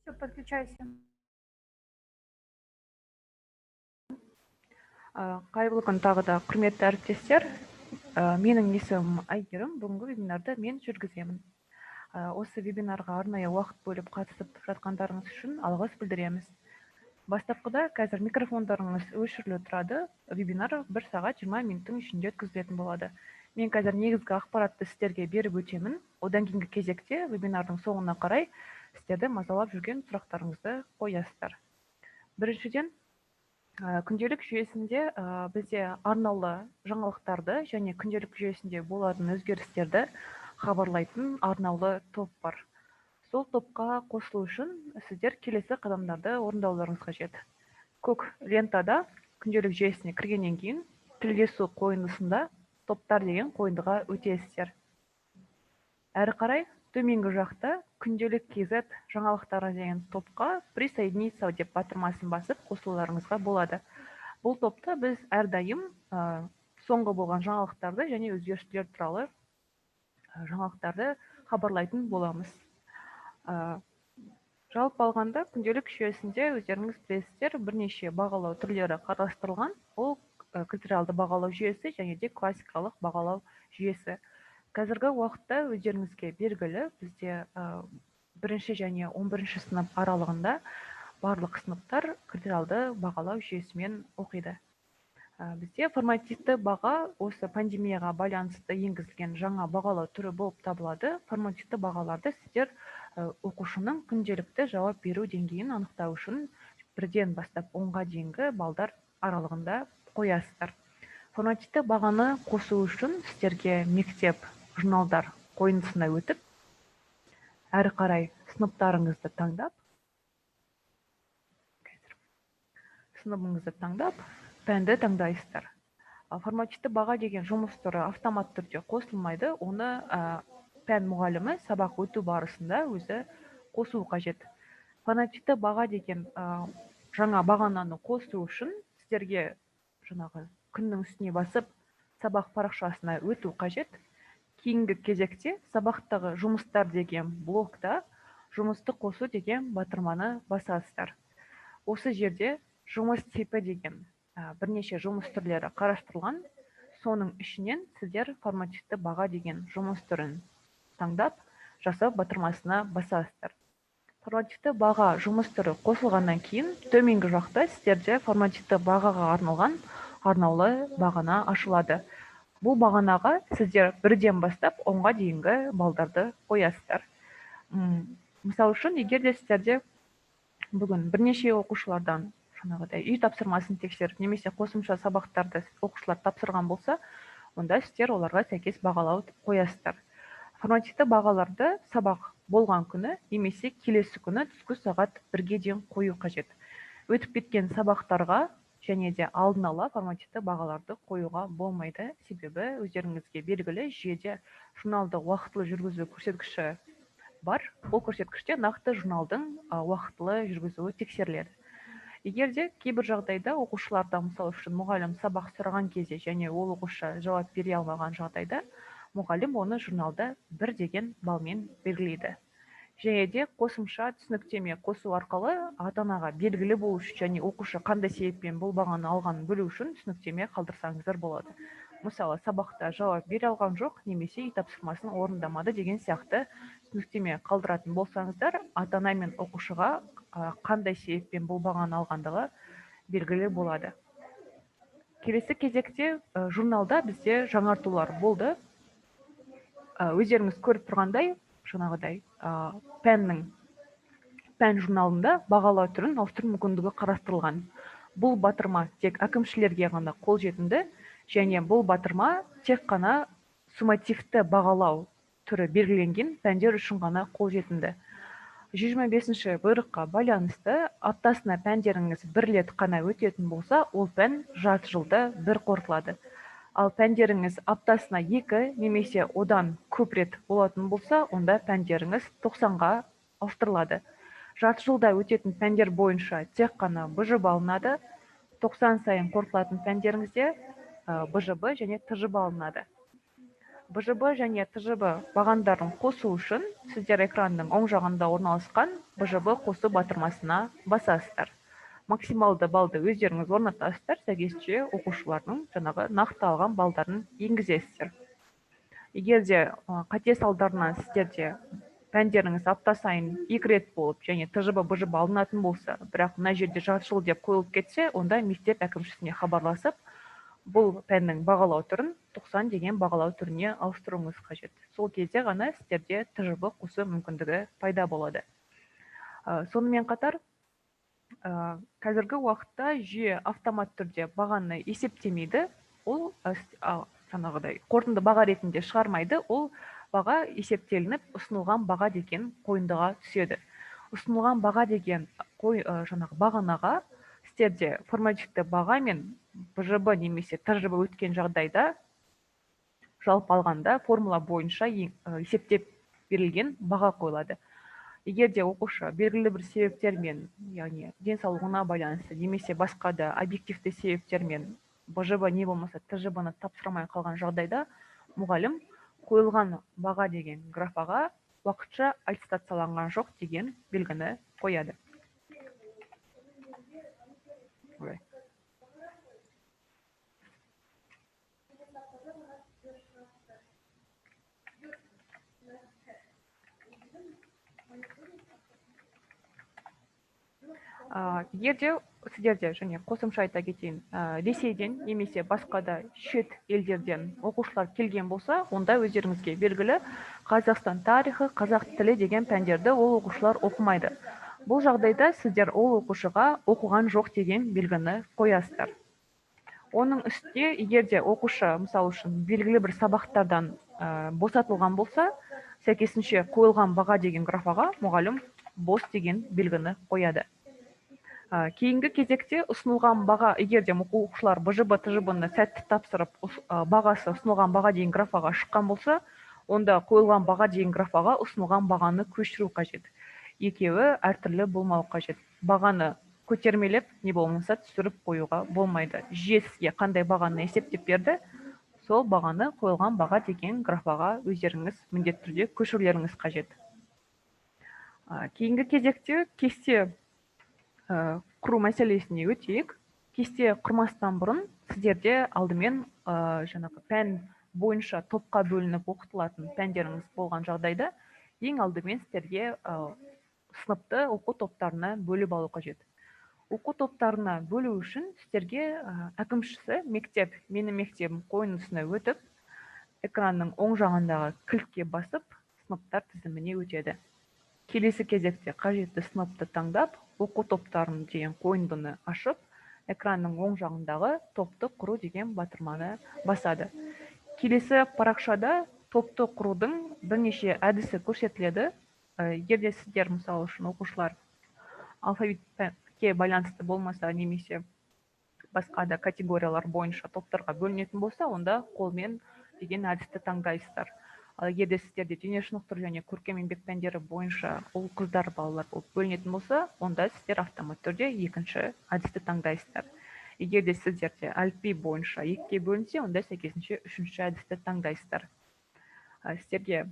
Все, подключайся. Қайырлы күн тағы да құрметті әріптестер. Менің есімім Айгерім. Бүгінгі вебинарды мен жүргіземін. Осы вебинарға арнайы уақыт бөліп қатысып жатқандарыңыз үшін алғыс білдіреміз. Бастапқыда қазір микрофондарыңыз өшіріле тұрады. Вебинар 1 сағат 20 минуттың ішінде өткізілетін болады. Мен қазір негізгі ақпаратты сіздерге беріп өтемін. Одан кейінгі кезекте вебинардың соңына қарай сіздерді мазалап жүрген сұрақтарыңызды қоясыздар. Біріншіден, күнделік жүйесінде бізде арнаулы жаңалықтарды және күнделік жүйесінде болатын өзгерістерді хабарлайтын арнаулы топ бар. Сол топқа қосылу үшін сіздер келесі қадамдарды орындауларыңыз қажет. Көк лентада күнделік жүйесіне кіргеннен кейін тілдесу қойындысында топтар деген қойындыға өтесіздер. Әрі қарай төменгі жақта күнделік KZ жаңалықтары деген топқа присоединиться деп батырмасын басып қосылуларыңызға болады. Бұл топта біз әрдайым соңғы болған жаңалықтарды және өзгерістер туралы жаңалықтарды хабарлайтын боламыз. Жалпы алғанда күнделік жүйесінде өздеріңіз білесіздер, бірнеше бағалау түрлері қарастырылған. Ол критериалды бағалау жүйесі және де классикалық бағалау жүйесі. Қазіргі уақытта өздеріңізге белгілі, бізде 1 және 11 сынып аралығында барлық сыныптар критериалды бағалау жүйесімен оқиды. Бізде формативті баға осы пандемияға байланысты енгізілген жаңа бағалау түрі болып табылады. Формативті бағаларды сіздер оқушының күнделікті жауап беру деңгейін анықтау үшін 1-ден бастап 10-ға дейінгі балдар аралығында қоясыздар. Формативті бағаны қосу үшін сіздерге мектеп журналдар қойындысына өтіп, әрі қарай сыныптарыңызды таңдап, пәнді таңдайсыздар. Формативті баға деген жұмыс түрі автоматты түрде қосылмайды, оны пән мұғалімі сабақ өту барысында өзі қосу қажет. Формативті баға деген жаңа бағананы қосу үшін сіздерге жаңағы күннің үстіне басып сабақ парақшасына өту қажет. Кейінгі кезекте сабақтағы жұмыстар деген блокта жұмысты қосу деген батырманы басасыздар. Осы жерде жұмыс типі деген бірнеше жұмыс түрлері қарастырылған. Соның ішінен сіздер формативті баға деген жұмыс түрін таңдап, жасап батырмасына басасыздар. Формативті баға жұмыс түрі қосылғаннан кейін төменгі жақта сіздерде формативті бағаға арналған арнаулы бағана ашылады. Бұл бағанаға сіздер 1-ден бастап 10-ға дейінгі балдарды қоясыздар. Мысалы үшін, егер де сіздерде бүгін бірнеше оқушылардан жаңағыдай үй тапсырмасын тексеріп, немесе қосымша сабақтарды оқушылар тапсырған болса, онда сіздер оларға сәйкес бағалау қоясыздар. Формативті бағаларды сабақ болған күні немесе келесі күні түскі сағат 1-ге дейін қою қажет. Өтіп кеткен сабақтарға және де алдын ала формативті бағаларды қоюға болмайды. Себебі өздеріңізге белгілі жүйеде журналды уақытылы жүргізу көрсеткіші бар. Ол көрсеткіште нақты журналдың уақытылы жүргізуі тексеріледі. Егер де кейбір жағдайда оқушыларда, мысалы үшін, мұғалім сабақ сұраған кезде және ол оқушы жауап бере алмаған жағдайда, мұғалім оны журналда 1 деген балмен белгілейді. Және де қосымша түсініктеме қосу арқылы ата-анаға белгілі болу үшін және оқушы қандай себеппен бұл бағаны алғанын білу үшін түсініктеме қалдырсаңыздар болады. Мысалы, сабақта жауап бере алған жоқ, немесе үй тапсырмасын орындамады деген сияқты түсініктеме қалдыратын болсаңыздар, ата-ана мен оқушыға қандай себеппен бұл бағаны алғандығы белгілі болады. Келесі кезекте журналда бізде жаңартулар болды. Өздеріңіз көріп тұрғандай, жаңағыдай пән журналында бағалау түрін ауыстыру мүмкіндігі қарастырылған. Бұл батырма тек әкімшілерге ғана қолжетімді, және бұл батырма тек қана суммативті бағалау түрі белгіленген пәндер үшін ғана қолжетімді. 125-ші бұйрыққа байланысты аптасына пәндеріңіз 1 рет қана өтетін болса, ол пән жарты жылда 1 қорытылады. Ал пәндеріңіз аптасына 2 немесе одан көп рет болатын болса, онда пәндеріңіз 90-ға ауыстырылады. Жарты жылда өтетін пәндер бойынша тек қана БЖБ алынады. 90 сайын қорытылатын пәндеріңізде БЖБ және ТЖБ алынады. BJB және TJB бағандарын қосу үшін сіздер экранның оң жағында орналасқан BJB қосу батырмасына басасыздар. Максималды балды өздеріңіз орнатасыздар, сәйкесінше оқушылардың жаңағы нақты алған балдарын енгізесіздер. Егер де қате салдарынан сіздерде пәндеріңіз апта сайын 2 рет болып, және TJB, BJB алынатын болса, бірақ мына жерде жарты жыл деп қойылып кетсе, онда мектеп әкімшісіне хабарласып, бұл пәннің бағалау түрін 90 деген бағалау түріне ауыстыруыңыз қажет. Сол кезде ғана сіздерде TJB қосу мүмкіндігі пайда болады. Сонымен қатар, қазіргі уақытта жүйе автомат түрде бағаны есептемейді, ол жаңағыдай қорытынды баға ретінде шығармайды, ол баға есептелініп ұсынылған баға деген қойындыға түседі. Ұсынылған баға деген жаңағы бағанаға сіздерде формативті баға мен BJB немесе TJB өткен жағдайда жалпы алғанда формула бойынша есептеп берілген баға қойылады. Егер де оқушы белгілі бір себептермен, яғни денсаулығына байланысты немесе басқа да объективті себептермен BJB не болмаса TJB-ны тапсырмай қалған жағдайда, мұғалім қойылған баға деген графаға уақытша аттестацияланған жоқ деген белгіні қояды. Егер де сіздерде және қосымша айта кетейін, Ресейден немесе басқа да шет елдерден оқушылар келген болса, онда өздеріңізге белгілі Қазақстан тарихы, қазақ тілі деген пәндерді ол оқушылар оқымайды. Бұл жағдайда сіздер ол оқушыға оқыған жоқ деген белгіні қоясыздар. Оның үстіне, егер де оқушы мысалы үшін белгілі бір сабақтардан босатылған болса, сәйкесінше қойылған баға деген графаға мұғалім бос деген белгіні қояды. Кейінгі кезекте ұсынылған баға, егер де оқушылар BJB, TJB-ны сәтті тапсырып, бағасы ұсынылған баға деген графаға шыққан болса, онда қойылған баға деген графаға ұсынылған бағаны көшіру қажет. Екеуі әртүрлі болмау қажет. Бағаны көтермелеп, не болмаса түсіріп қоюға болмайды. Жүйе сізге қандай бағаны есептеп берді, сол бағаны қойылған баға деген графаға өздеріңіз міндетті түрде көшірулеріңіз қажет. Кейінгі кезекте кесте құру мәселесіне өтейік. Кесте құрмастан бұрын сіздерде алдымен жаңағы пән бойынша топқа бөлініп оқытылатын пәндеріңіз болған жағдайда, ең алдымен сіздерге сыныпты оқу топтарына бөліп алу қажет. Оқу топтарына бөлу үшін сіздерге әкімшісі мектеп, менің мектебім қойындысына өтіп, экранның оң жағындағы кілтке басып, сыныптар тізіміне өтеді. Келесі кезекте қажетті сыныпты таңдап, оқу топтарын деген қойындыны ашып, экранның оң жағындағы топты құру деген батырманы басады. Келесі парақшада топты құрудың бірнеше әдісі көрсетіледі. Егер де сіздер мысалы үшін оқушылар алфавитке байланысты болмаса, немесе басқа да категориялар бойынша топтарға бөлінетін болса, онда қолмен деген әдісті таңдайсыздар. Ал егер де сіздерде дене шынықтыру және көркем еңбек пәндері бойынша ұл қыздар балалар болып бөлінетін болса, онда сіздер автоматты түрде екінші әдісті таңдайсыздар. Егер де сіздерде әліпби бойынша екіге бөлінсе, онда сәйкесінше үшінші әдісті таңдайсыздар. Сіздерге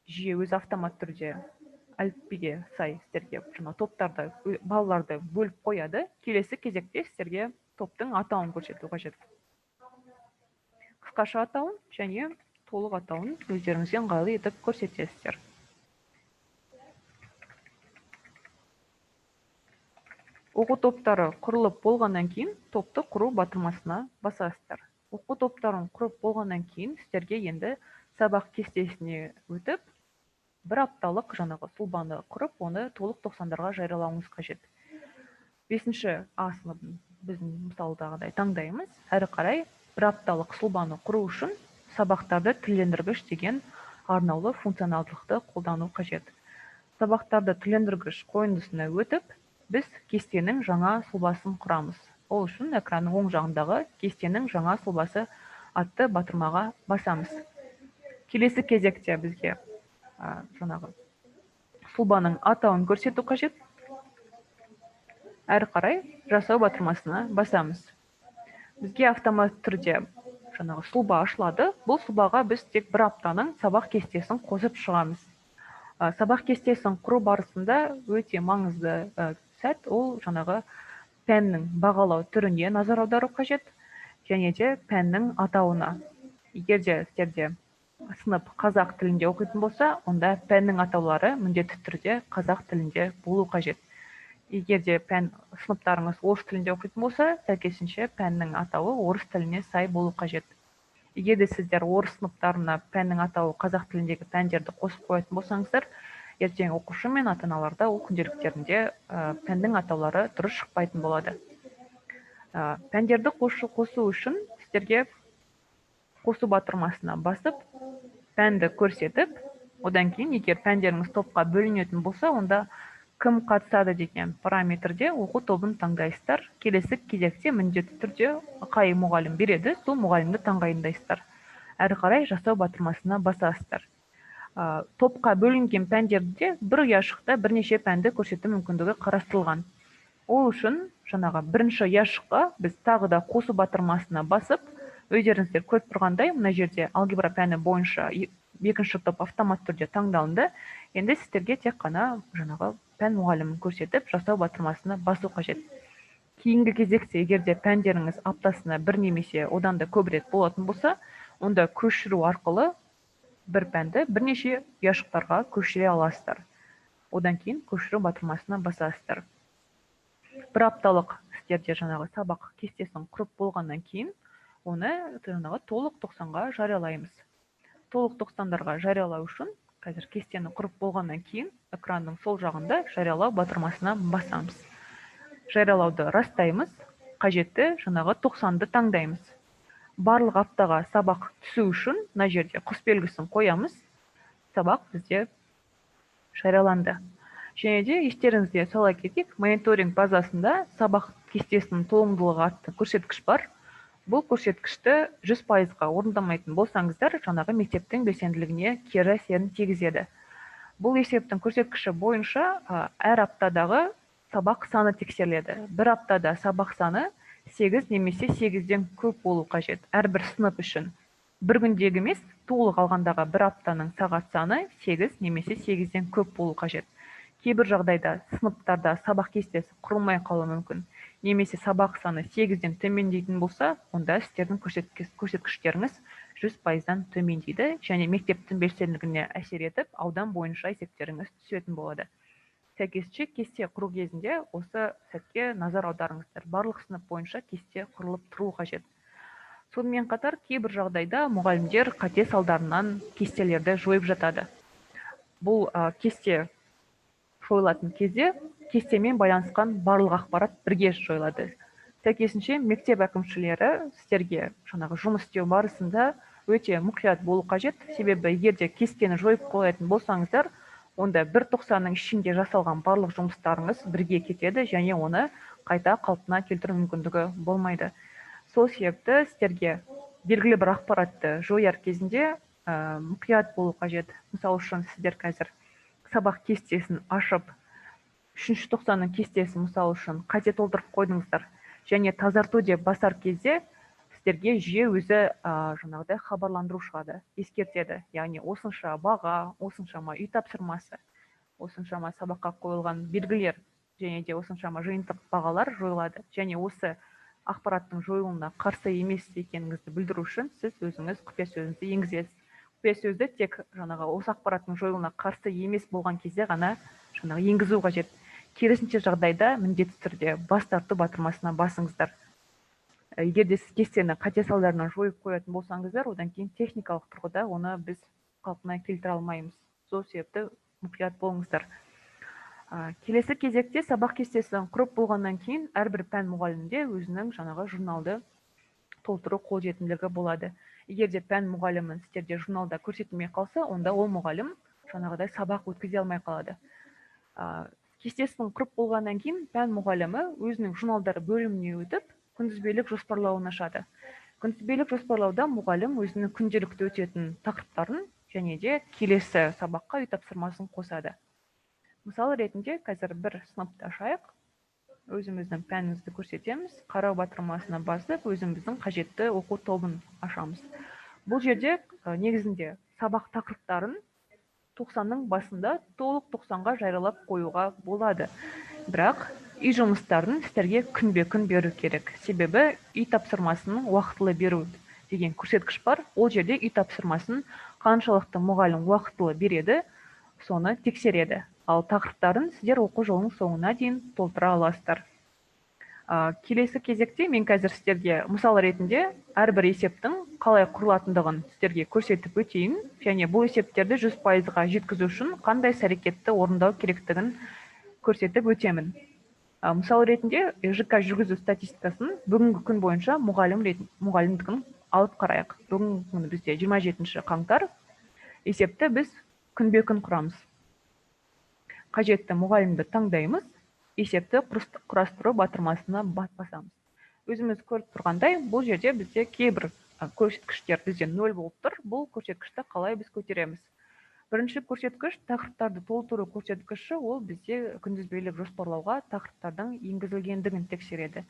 жүйе өз автомат түрде әліпбиге сай сіздерге топтарды, балаларды бөліп қояды. Келесі кезекте сіздерге топтың атауын көрсету қажет. Қысқаша атауын және толық атауын өздеріңізге ыңғайлы етіп көрсетесіздер. Оқу топтары құрылып болғаннан кейін топты құру батырмасына басасыздар. Оқу топтарын құрып болғаннан кейін сіздерге енді сабақ кестесіне өтіп, бір апталық жаңағы сұлбаны құрып, оны толық 90-дарға жариялауыңыз қажет. 5-ші А сыныбын біздің мысалдағыдай таңдаймыз. Әрі қарай бір апталық сұлбаны құру үшін сабақтарды тілдендіргіш деген арнаулы функционалдылықты қолдану қажет. Сабақтарды тілдендіргіш қойындысына өтіп, біз кестенің жаңа сұлбасын құрамыз. Ол үшін экранның оң жағындағы кестенің жаңа сұлбасы атты батырмаға басамыз. Келесі кезекте бізге жаңағы сұлбаның атауын көрсету қажет. Әрі қарай жасау батырмасына басамыз. Бізге автомат түрде жаңағы сұлба ашылады. Бұл сұлбаға біз тек бір аптаның сабақ кестесін қосып шығамыз. Сабақ кестесін құру барысында өте маңызды сәт ол жаңағы пәннің бағалау түріне назар аудару қажет, және де пәннің атауына. Егер де сіздерде сынып қазақ тілінде оқитын болса, онда пәннің атаулары міндетті түрде қазақ тілінде болу қажет. Егер де пән сыныптарыңыз орыс тілінде оқитын болса, сәйкесінше пәннің атауы орыс тіліне сай болу қажет. Егер де сіздер орыс сыныптарына пәннің атауы қазақ тіліндегі пәндерді қосып қоятын болсаңыздар, ертең оқушы мен ата-аналарда ол күнделіктерінде пәннің атаулары дұрыс шықпайтын болады. Пәндерді қосу үшін сіздерге қосу батырмасына басып, пәнді көрсетіп, одан кейін егер пәндеріңіз топқа бөлінетін болса, онда кім қатысады деген параметрде оқу тобын таңдайсыздар. Келесі кезекте міндетті түрде қай мұғалім береді, сол мұғалімді таңдайсыздар. Әрі қарай жасау батырмасына басасыздар. Топқа бөлінген пәндерде бір ұяшықта бірнеше пәнді көрсету мүмкіндігі қарастырылған. Ол үшін жаңағы бірінші ұяшыққа біз тағы да қосу батырмасына басып, өздеріңіздер көріп тұрғандай, мына жерде алгебра пәні бойынша екінші топ автомат түрде таңдалынды. Енді сіздерге тек қана жаңағы пән мұғалімін көрсетіп, жасау батырмасына басу қажет. Кейінгі кезекте, егер де пәндеріңіз аптасына бір немесе одан да көп рет болатын болса, онда көшіру арқылы бір пәнді бірнеше ұяшықтарға көшіре аласыздар. Одан кейін көшіру батырмасына басасыздар. Бір апталық сіздерде жаңағы сабақ кестесін құрып болғаннан кейін, оны жаңағы толық 90-ға жариялаймыз. Толық 90-дарға жариялау үшін қазір кестені құрып болғаннан кейін экранның сол жағында жариялау батырмасына басамыз. Жариялауды растаймыз, қажетті жаңағы 90-ды таңдаймыз. Барлық аптаға сабақ түсу үшін мына жерде құс белгісін қоямыз. Сабақ бізде жарияланды. Және де естеріңізге сала кетейік, мониторинг базасында сабақ кестесінің толымдылығы атты көрсеткіш бар. Бұл көрсеткішті 100%-ға орындамайтын болсаңыздар, жаңағы мектептің белсенділігіне кері әсерін тигізеді. Бұл есептің көрсеткіші бойынша әр аптадағы сабақ саны тексеріледі. Бір аптада сабақ саны 8 немесе 8-ден көп болу қажет. Әрбір сынып үшін. Бір күндегі емес, толық алғандағы бір аптаның сағат саны 8 немесе 8-ден көп болу қажет. Кейбір жағдайда сыныптарда сабақ кестесі құрылмай қалуы мүмкін. Немесе сабақ саны 8-ден төмендейтін болса, онда сіздердің көрсеткіштеріңіз 100%-дан төмендейді, және мектептің белсенділігіне әсер етіп, аудан бойынша есептеріңіз түсетін болады. Сәйкесінше кесте құру кезінде осы сәтке назар аударыңыздар. Барлық сынып бойынша кесте құрылып тұру қажет. Сонымен қатар, кейбір жағдайда мұғалімдер қате салдарынан кестелерді жойып жатады. Бұл кесте жойылатын кезде кестемен байланысқан барлық ақпарат бірге жойылады. Сәйкесінше мектеп әкімшілері сіздерге жаңағы жұмыс істеу барысында өте мұқият болу қажет. Себебі егер де кестені жойып қоятын болсаңыздар, онда бір 90-ның ішінде жасалған барлық жұмыстарыңыз бірге кетеді, және оны қайта қалпына келтіру мүмкіндігі болмайды. Сол себепті сіздерге белгілі бір ақпаратты жояр кезінде мұқият болу қажет. Мысалы үшін сіздер қазір сабақ кестесін ашып, 3-ші 90-ның кестесін мысалы үшін қате толтырып қойдыңыздар, және тазарту деп басар кезде сіздерге жүйе өзі жаңағыдай хабарландыру шығады, ескертеді. Яғни осынша баға, осыншама үй тапсырмасы, осыншама сабаққа қойылған белгілер, және де осыншама жиынтық бағалар жойылады. Және осы ақпараттың жойылуына қарсы емес екеніңізді білдіру үшін сіз өзіңіз құпия сөзіңізді енгізесіз. Құпия сөзді тек жаңағы осы ақпараттың жойылуына қарсы емес болған кезде ғана жаңағы енгізу қажет. Керісінше жағдайда міндетті түрде бас тарту батырмасына басыңыздар. Егер де сіз кестені қате салдарынан жойып қоятын болсаңыздар, одан кейін техникалық тұрғыда оны біз қалпына келтіре алмаймыз. Сол себепті мұқият болыңыздар. Келесі кезекте сабақ кестесін құрып болғаннан кейін әрбір пән мұғалімінде өзінің жаңағы журналды толтыру қолжетімділігі болады. Егер де пән мұғалімін сіздерде журналда көрсетілмей қалса, онда ол мұғалім жаңағыдай сабақ өткізе алмай қалады. Кестесін құрып болғаннан кейін пән мұғалімі өзінің журналдары бөліміне өтіп, күнтізбелік жоспарлауын ашады. Күнтізбелік жоспарлауда мұғалім өзінің күнделікті өтетін тақырыптарын және де келесі сабаққа үй тапсырмасын қосады. Мысалы ретінде қазір бір сыныпты ашайық. өзіміздің пәнімізді көрсетеміз, қарау батырмасына басып, өзіміздің қажетті оқу тобын ашамыз. Бұл жерде негізінде сабақ тақырыптарын 90-ның басында толық 90-ға жайралап қоюға болады. Бірақ үй жұмыстарын сіздерге күнбе-күн беру керек. Себебі үй тапсырмасын уақытылы беру деген көрсеткіш бар. Ол жерде үй тапсырмасын қаншалықты мұғалім уақытылы береді, соны тексереді. Ал тақырыптарын сіздер оқу жылының соңына дейін толтыра аласыздар. Келесі кезекте мен қазір сіздерге мысал ретінде әрбір есептің қалай құрылатындығын сіздерге көрсетіп өтейін, және бұл есептерді 100%-ға жеткізу үшін қандай іс-әрекетті орындау керектігін көрсетіп өтемін. Мысал ретінде ЖК жүргізу статистикасын бүгінгі күн бойынша мұғалімдігін алып қарайық. Бүгінгі күні бізде 27 қаңтар. Есепті біз күнбе-күн құрамыз. Қажетті мұғалімді таңдаймыз, есепті құрастыру батырмасына басамыз. Өзіміз көріп тұрғандай, бұл жерде бізде кейбір көрсеткіштер бізде 0 болып тұр. Бұл көрсеткішті қалай біз көтереміз? Бірінші көрсеткіш тақырыптарды толтыру көрсеткіші, ол бізде күнтізбелік жоспарлауға тақырыптардың енгізілгендігін тексереді.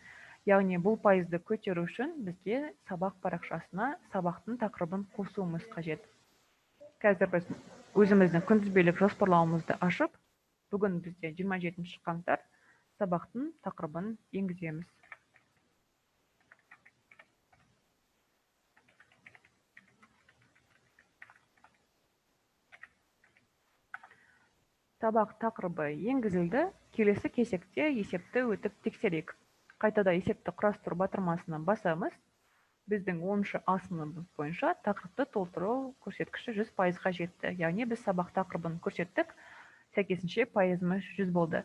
Яғни бұл пайызды көтеру үшін бізге сабақ парақшасына сабақтың тақырыбын қосуымыз қажет. Қазір біз өзіміздің күнтізбелік жоспарлауымызды ашып, бүгін бізде 27 қаңтар, сабақтың тақырыбын енгіземіз. Сабақ тақырыбы енгізілді. Келесі кезекте есепті өтіп тексерейік. Қайтада есепті құрастыру батырмасына басамыз. Біздің 10-шы А сыныбы бойынша тақырыпты толтыру көрсеткіші 100%-ға жетті. Яғни біз сабақ тақырыбын көрсеттік, сәйкесінше пайызымыз 100 болды.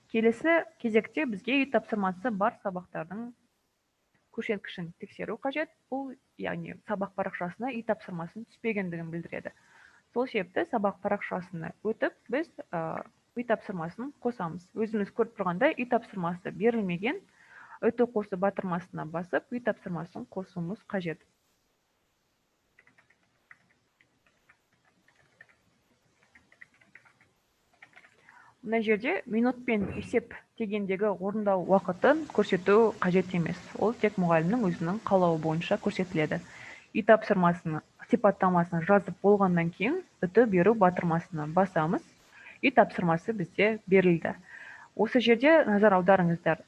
Келесі кезекте бізге үй тапсырмасы бар сабақтардың көрсеткішін тексеру қажет. Бұл яғни сабақ парақшасына үй тапсырмасын түспегендігін білдіреді. Сол себепті сабақ парақшасына өтіп, біз үй тапсырмасын қосамыз. Өзіміз көріп тұрғандай, үй тапсырмасы берілмеген, өту қосы батырмасына басып, үй тапсырмасын қосуымыз қажет. Мына жерде минутпен есеп дегендегі орындау уақытын көрсету қажет емес. Ол тек мұғалімнің өзінің қалауы бойынша көрсетіледі. Үй тапсырмасының сипаттамасын жазып болғаннан кейін үті беру батырмасына басамыз. Үй тапсырмасы бізде берілді. Осы жерде назар аударыңыздар.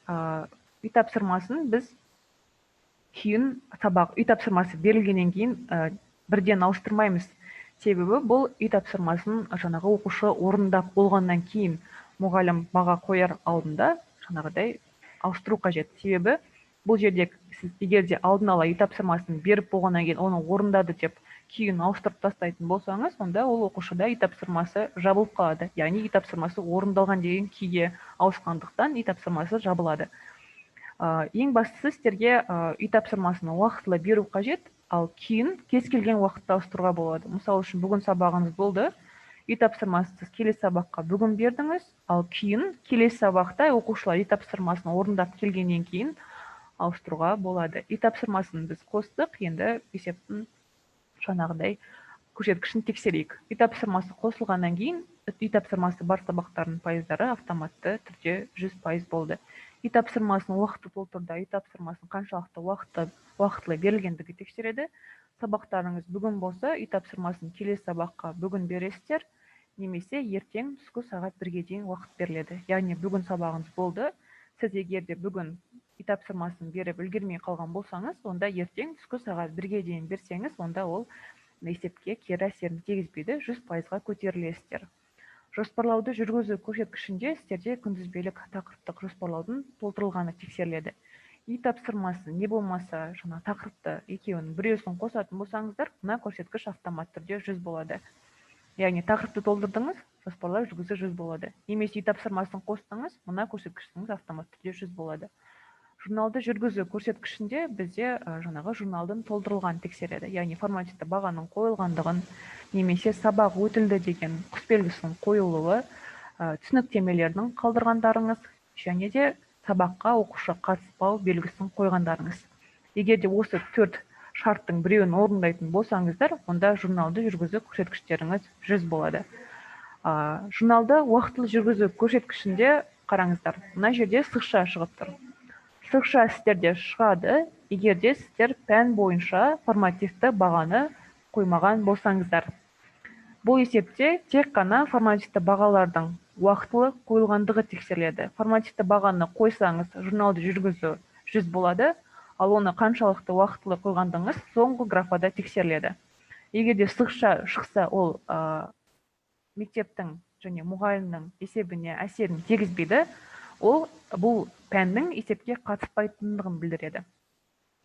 Үй тапсырмасын біз кейін үй тапсырмасы берілгеннен кейін бірден ауыстырмаймыз. Себебі бұл үй тапсырмасын жаңағы оқушы орындап болғаннан кейін мұғалім баға қояр алдында жаңағыдай ауыстыру қажет. Себебі бұл жерде сіз егер де алдын ала үй тапсырмасын беріп болғаннан кейін оны орындады деп кейін ауыстырып тастайтын болсаңыз, онда ол оқушыда үй тапсырмасы жабылып қалады. Яғни үй тапсырмасы орындалған деген күйге ауысқандықтан үй тапсырмасы жабылады. Ең бастысы сіздерге үй тапсырмасын уақытылы беру қажет, ал кейін кез келген уақытта ауыстыруға болады. Мысалы үшін бүгін сабағыңыз болды, үй тапсырмасын сіз келесі сабаққа бүгін бердіңіз, ал кейін келесі сабақта оқушылар үй тапсырмасын орындап келгеннен кейін ауыстыруға болады. Үй тапсырмасын біз қостық, енді есептің жаңағыдай көрсеткішін тексерейік. Үй тапсырмасы қосылғаннан кейін, үй тапсырмасы бар сабақтардың пайыздары автоматты түрде 100% болды. Үй тапсырмасын уақыты толтырда, үй тапсырмасын қаншалықты уақытылы берілгендігі тексереді. Сабақтарыңыз бүгін болса, үй тапсырмасын келесі сабаққа бүгін бересіздер, немесе ертең түскі сағат 1-ге дейін уақыт беріледі. Яғни бүгін сабағыңыз болды, сіз егер де бүгін үй тапсырмасын беріп үлгермей қалған болсаңыз, онда ертең түскі сағат 1-ге дейін берсеңіз, онда ол есепке кері әсерін тигізбейді, 100%-ға көтерілесіздер. Жоспарлауды жүргізу көрсеткішінде сіздерде күнтізбелік тақырыптық жоспарлаудың толтырылғаны тексеріледі. Үй тапсырмасы не болмаса, жаңа тақырыпты екеуінің біреуісін қосатын болсаңыздар, мына көрсеткіш автомат түрде 100 болады. Яғни тақырыпты толтырдыңыз, жоспарлау жүргізу 100 болады. Немесе үй тапсырмасын қостыңыз, мына көрсеткішіңіз автомат түрде 100 болады. Журналды жүргізу көрсеткішінде бізде жаңағы журналдың толтырылған тексереді. Яғни формативті бағаның қойылғандығын, немесе сабақ өтілді деген құсбелгісінің қойылуы, түсініктемелердің қалдырғандарыңыз, және де сабаққа оқушы қатыспау белгісін қойғандарыңыз. Егер де осы 4 шарттың біреуін орындайтын болсаңыздар, онда журналды жүргізу көрсеткіштеріңіз 100 болады. Журналды уақытылы жүргізу көрсеткішінде қараңыздар, мына жерде сызықша шығып тұр. Сызықша сіздерде шығады, егерде сіздер пән бойынша формативті бағаны қоймаған болсаңыздар. Бұл есепте тек қана формативті бағалардың уақытылы қойылғандығы тексеріледі. Формативті бағаны қойсаңыз, журналды жүргізу 100 болады, ал оны қаншалықты уақытылы қойғандығыңыз соңғы графада тексеріледі. Егерде сызықша шықса, ол мектептің және мұғалімнің есебіне әсерін тигізбейді, ол бұл пәннің есепке қатыспайтындығын білдіреді.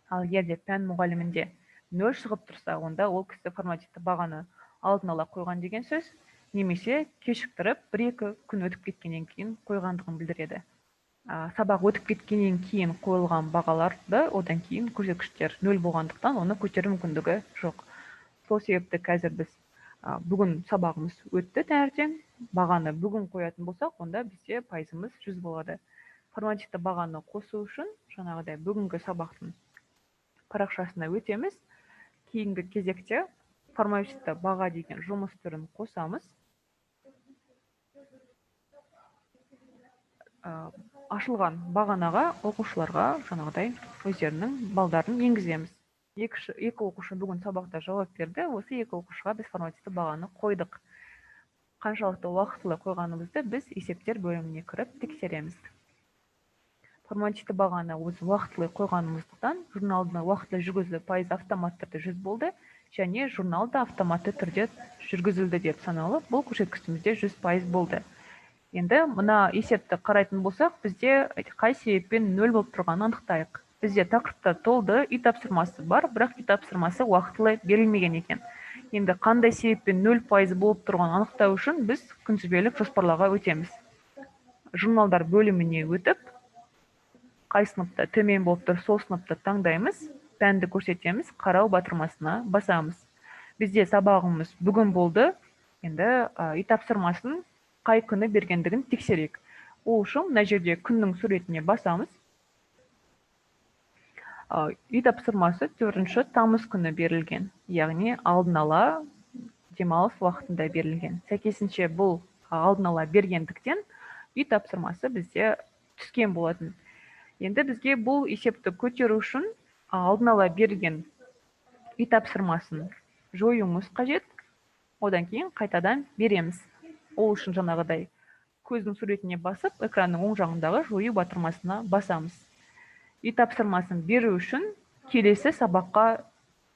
Ал егерде пән мұғалімінде 0 шығып тұрса, онда ол кісі формативті бағаны алдын ала қойған деген сөз, немесе кешіктіріп 1-2 күн өтіп кеткеннен кейін қойғандығын білдіреді. Сабақ өтіп кеткеннен кейін қойылған бағаларды одан кейін көрсеткіштер 0 болғандықтан оны көтеру мүмкіндігі жоқ. Сол себепті қазір біз бүгін сабағымыз өтті таңертең, бағаны бүгін қоятын болсақ, онда бізде пайызымыз 100 болады. Формативті бағаны қосу үшін жаңағыдай бүгінгі сабақтың парақшасына өтеміз. Кейінгі кезекте формативті баға деген жұмыс түрін қосамыз. Ашылған бағанаға оқушыларға жаңағыдай өздерінің балдарын енгіземіз. Екі оқушы бүгін сабақта жауап берді. Осы 2 оқушыға біз формативті бағаны қойдық. Қаншалықты уақытылы қойғанымызды біз есептер бөліміне кіріп тексереміз. Формативті бағаны өзі уақытылы қойғанымыздықтан журналды уақытылы жүргізу пайыз автоматты түрде 100 болды, және журналды автоматты түрде жүргізілді деп саналып, бұл көрсеткішімізде 100% болды. Енді мына есепті қарайтын болсақ, бізде қай себеппен 0 болып тұрғанын анықтайық. Бізде тақырыпта толды, үй тапсырмасы бар, бірақ үй тапсырмасы уақытылы берілмеген екен. Енді қандай себеппен 0% болып тұрғанын анықтау үшін біз күнтізбелік жоспарлауға өтеміз. Журналдар бөліміне өтіп, қай сыныпта төмен болып тұр, сол сыныпты таңдаймыз, пәнді көрсетеміз, қарау батырмасына басамыз. Бізде сабағымыз бүгін болды, енді үй тапсырмасын қай күні бергендігін тексерейік. Ол үшін мына жерде күннің суретіне басамыз. Үй тапсырмасы 4 тамыз күні берілген, яғни алдын ала демалыс уақытында берілген. Сәйкесінше бұл алдын ала бергендіктен үй тапсырмасы бізде түскен болатын. Енді бізге бұл есепті көтеру үшін алдын ала берген үй тапсырмасын жоюымыз қажет. Одан кейін қайтадан береміз. Ол үшін жаңағыдай көздің суретіне басып, экранның оң жағындағы жою батырмасына басамыз. Үй тапсырмасын беру үшін келесі сабаққа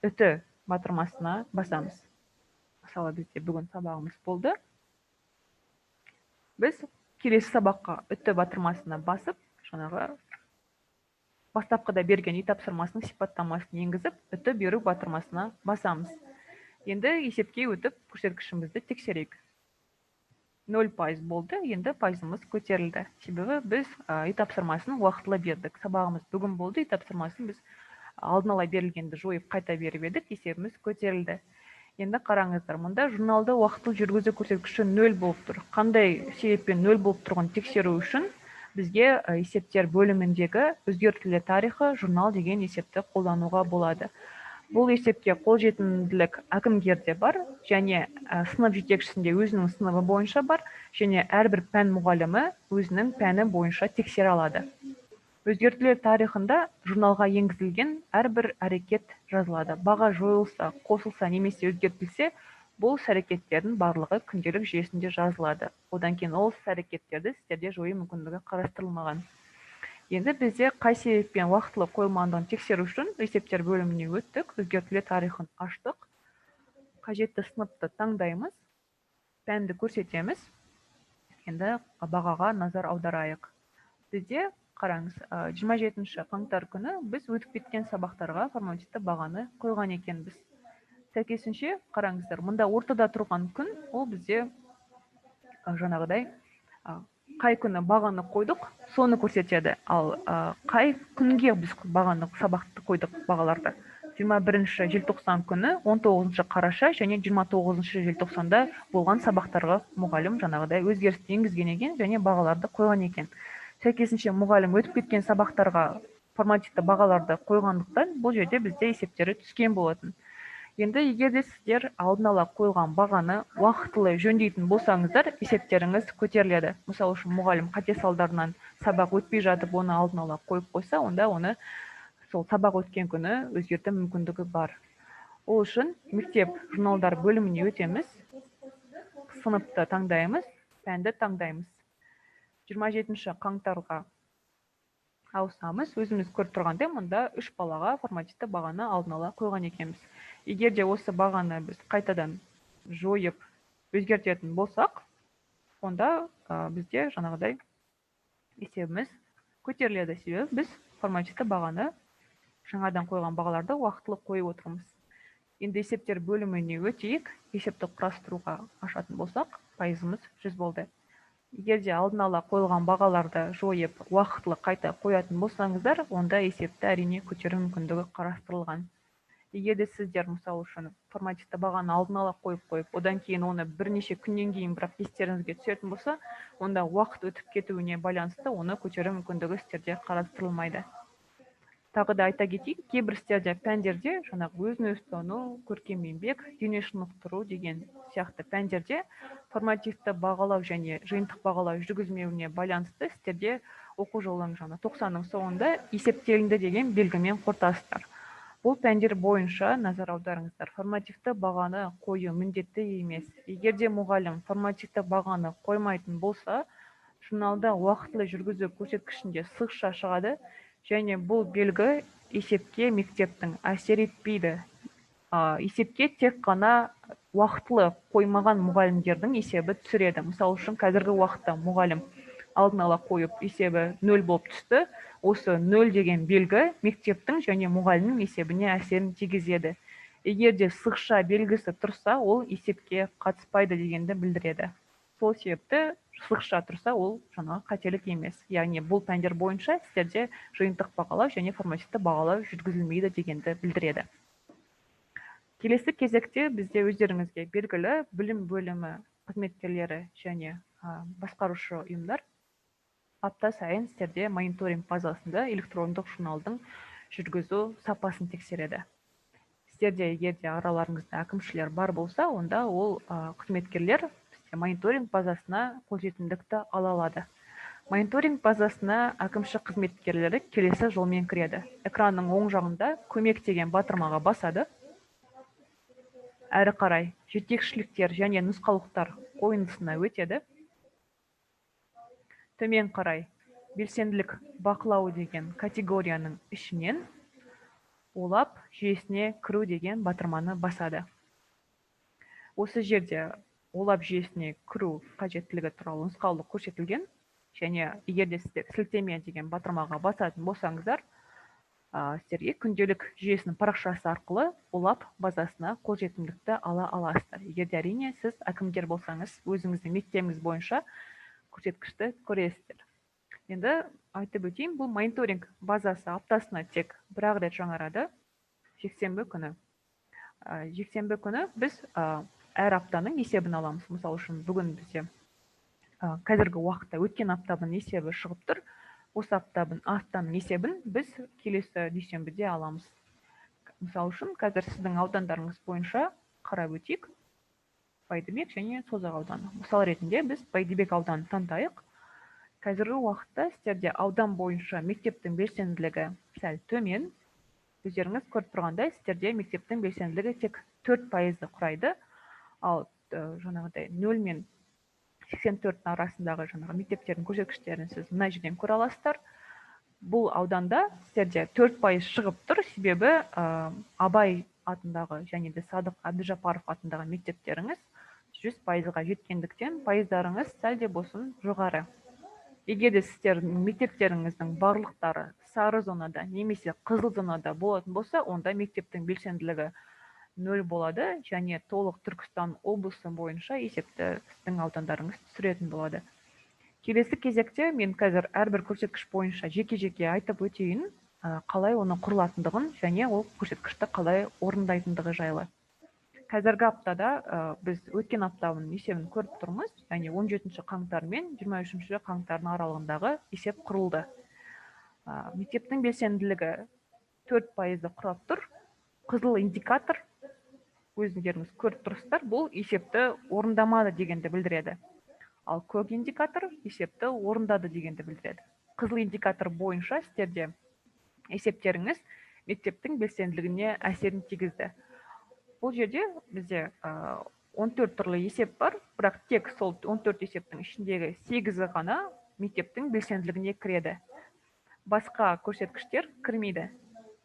үті батырмасына басамыз. Мысалы, бізде бүгін сабағымыз болды. Біз келесі сабаққа үті батырмасына басып, жаңағы бастапқыда берген үй тапсырмасының сипаттамасын енгізіп, үті беру батырмасына басамыз. Енді есепке өтіп көрсеткішімізді тексерейік. 0% болды, енді пайызымыз көтерілді. Себебі біз үй тапсырмасын уақытылы бердік. Сабағымыз бүгін болды, үй тапсырмасын біз алдын ала берілгенді жойып қайта беріп едік, есебіміз көтерілді. Енді қараңыздар, мұнда журналды уақытылы жүргізу көрсеткіші 0 болып тұр. Қандай себеппен 0 болып тұрғанын тексеру үшін бізге есептер бөліміндегі өзгертулер тарихы журнал деген есепті қолдануға болады. Бұл есепке қолжетімділік әкімгерде бар, және сынып жетекшісінде өзінің сыныбы бойынша бар, және әрбір пән мұғалімі өзінің пәні бойынша тексере алады. Өзгертулер тарихында журналға енгізілген әрбір әрекет жазылады. Баға жойылса, қосылса немесе өзгертілсе, бұл іс-әрекеттердің барлығы күнделік жүйесінде жазылады. Одан кейін ол іс-әрекеттерді сіздерде жою мүмкіндігі қарастырылмаған. Енді бізде қай себеппен уақытылы қойылмағандығын тексеру үшін есептер бөліміне өттік, өзгертулер тарихын аштық, қажетті сыныпты таңдаймыз, пәнді көрсетеміз. Енді бағаға назар аударайық. Бізде қараңыз, 27 қаңтар күні біз өтіп кеткен сабақтарға формативті бағаны қойған екенбіз. Сәйкесінше қараңыздар, мұнда ортада тұрған күн, ол бізде жаңағыдай қай күні бағаны қойдық, соны көрсетеді. Ал қай күнге біз бағаны сабақты қойдық бағаларды? 21 желтоқсан күні, 19 қараша және 29 желтоқсанда болған сабақтарға мұғалім жаңағыдай өзгерісті енгізген екен және бағаларды қойған екен. Сәйкесінше мұғалім өтіп кеткен сабақтарға формативті бағаларды қойғандықтан бұл жерде бізде есептері түскен болатын. Енді егерде сіздер алдын ала қойылған бағаны уақытылы жөндейтін болсаңыздар, есептеріңіз көтеріледі. Мысалы үшін мұғалім қате салдарынан сабақ өтпей жатып, оны алдын ала қойып қойса, онда оны сол сабақ өткен күні өзгерту мүмкіндігі бар. Ол үшін мектеп журналдар бөліміне өтеміз, сыныпты таңдаймыз, пәнді таңдаймыз. 27 қаңтарға ауысамыз. Өзіміз көріп тұрғандай, мұнда 3 балаға формативті бағаны алдын ала қойған екенбіз. Егер де осы бағаны біз қайтадан жойып өзгертетін болсақ, онда бізде жаңағыдай есебіміз көтеріледі. Себебі біз формативті бағаны жаңадан қойған бағаларды уақытылы қойып отырмыз. Енді есептер бөліміне өтейік. Есепті құрастыруға ашатын болсақ, пайызымыз 100 болды. Егер де алдын ала қойылған бағаларды жойып, уақытылы қайта қоятын болсаңыздар, онда есепті әрине көтеру мүмкіндігі қарастырылған. Егер де сіздер мысалы үшін формативті бағаны алдын ала қойып, одан кейін оны бірнеше күннен кейін бірақ естеріңізге түсетін болса, онда уақыт өтіп кетуіне байланысты оны көтеру мүмкіндігі сіздерде қарастырылмайды. Тағы да айта кетейік, кейбір пәндерде жаңағы өзін өзі тану, көркем еңбек, дене шынықтыру деген сияқты пәндерде формативті бағалау және жиынтық бағалау жүргізмеуіне байланысты сіздерде оқу жылының 90-ның соңында есептелінді деген белгімен қортасыздар. Бұл пәндер бойынша назар аударыңыздар. Формативті бағаны қою міндетті емес. Егер де мұғалім формативті бағаны қоймайтын болса, журналда уақытылы жүргізу көрсеткішінде сызықша шығады. Және бұл белгі есепке мектептің әсер етпейді. Есепке тек қана уақытылы қоймаған мұғалімдердің есебі түсіреді. Мысалы үшін қазіргі уақытта мұғалім алдын ала қойып есебі 0 болып түсті. Осы 0 деген белгі мектептің және мұғалімнің есебіне әсерін тигізеді. Егер де сызықша белгісі тұрса, ол есепке қатыспайды дегенді білдіреді. Сол себепті сызықша тұрса, ол жаңағы қателік емес. Яғни бұл пәндер бойынша сіздерде жиынтық бағалау және формативті бағалау жүргізілмейді дегенді білдіреді. Келесі кезекте бізде өздеріңізге белгілі білім бөлімі қызметкерлері және басқарушы ұйымдар апта сайын сіздерде мониторинг базасында электрондық журналдың жүргізу сапасын тексереді. Сіздерде егер де араларыңызда әкімшілер бар болса, онда ол қызметкерлер мониторинг базасына қолжетімдікті ала алады. Мониторинг базасына әкімші қызметкерлері келесі жолмен кіреді. Экранның оң жағында көмек деген батырмаға басады. Әрі қарай жетекшіліктер және нұсқаулықтар қойындысына өтеді. Төмен қарай белсенділік бақылау деген категорияның ішінен олап жүйесіне кіру деген батырманы басады. Осы жерде олап жүйесіне кіру қажеттілігі туралы нұсқаулық көрсетілген, және егер де сіздер сілтеме деген батырмаға басатын болсаңыздар, сіздерге күнделік жүйесінің парақшасы арқылы олап базасына қолжетімдікті ала аласыздар. Егер де әрине сіз әкімдер болсаңыз, өзіңіздің мектебіңіз бойынша көрсеткішті көресіздер. Енді айтып өтейін, бұл мониторинг базасы аптасына тек бір рет жаңарады, жексенбі күні. Жексенбі күні біз әр аптаның есебін аламыз. Мысалы үшін бүгін бізде қазіргі уақытта өткен аптаның есебі шығып тұр. Осы аптаның есебін біз келесі дүйсенбіде аламыз. Мысалы үшін қазір сіздің аудандарыңыз бойынша қарап өтейік. Бәйдібек және Созақ ауданы. Мысал ретінде біз Бәйдібек ауданын таңдайық. Қазіргі уақытта сіздерде аудан бойынша мектептің белсенділігі сәл төмен. Өздеріңіз көріп тұрғандай, сіздерде мектептің белсенділігі тек 4% құрайды. Ал жаңағыдай 0 мен 84 арасындағы жаңағы мектептердің көрсеткіштерін сіз мына жерден көре аласыздар. Бұл ауданда сіздерде 4% шығып тұр, себебі Абай атындағы және де Садық Әбдіжапаров атындағы мектептеріңіз 100%-ға жеткендіктен пайыздарыңыз сәл де болсын жоғары. Егер де сіздердің мектептеріңіздің барлықтары сары зонада немесе қызыл зонада болатын болса, онда мектептің белсенділігі 0 болады, және толық Түркістан облысы бойынша есепті сіздің аудандарыңыз түсіретін болады. Келесі кезекте мен қазір әрбір көрсеткіш бойынша жеке-жеке айтып өтейін, қалай оны құрылатындығын және ол көрсеткішті қалай орындайтындығы жайлы. Қазіргі аптада біз өткен аптаның есебін көріп тұрмыз, және 17 қаңтар мен 23 қаңтардың аралығындағы есеп құрылды. Мектептің белсенділігі 4%-ді құрап тұр. Қызыл индикатор өздеріңіз көріп тұрсыздар, бұл есепті орындамады дегенді білдіреді. Ал көк индикатор есепті орындады дегенді білдіреді. Қызыл индикатор бойынша сіздерде есептеріңіз мектептің белсенділігіне әсерін тигізді. Бұл жерде бізде 14 түрлі есеп бар, бірақ тек сол 14 есептің ішіндегі 8-і ғана мектептің белсенділігіне кіреді. Басқа көрсеткіштер кірмейді.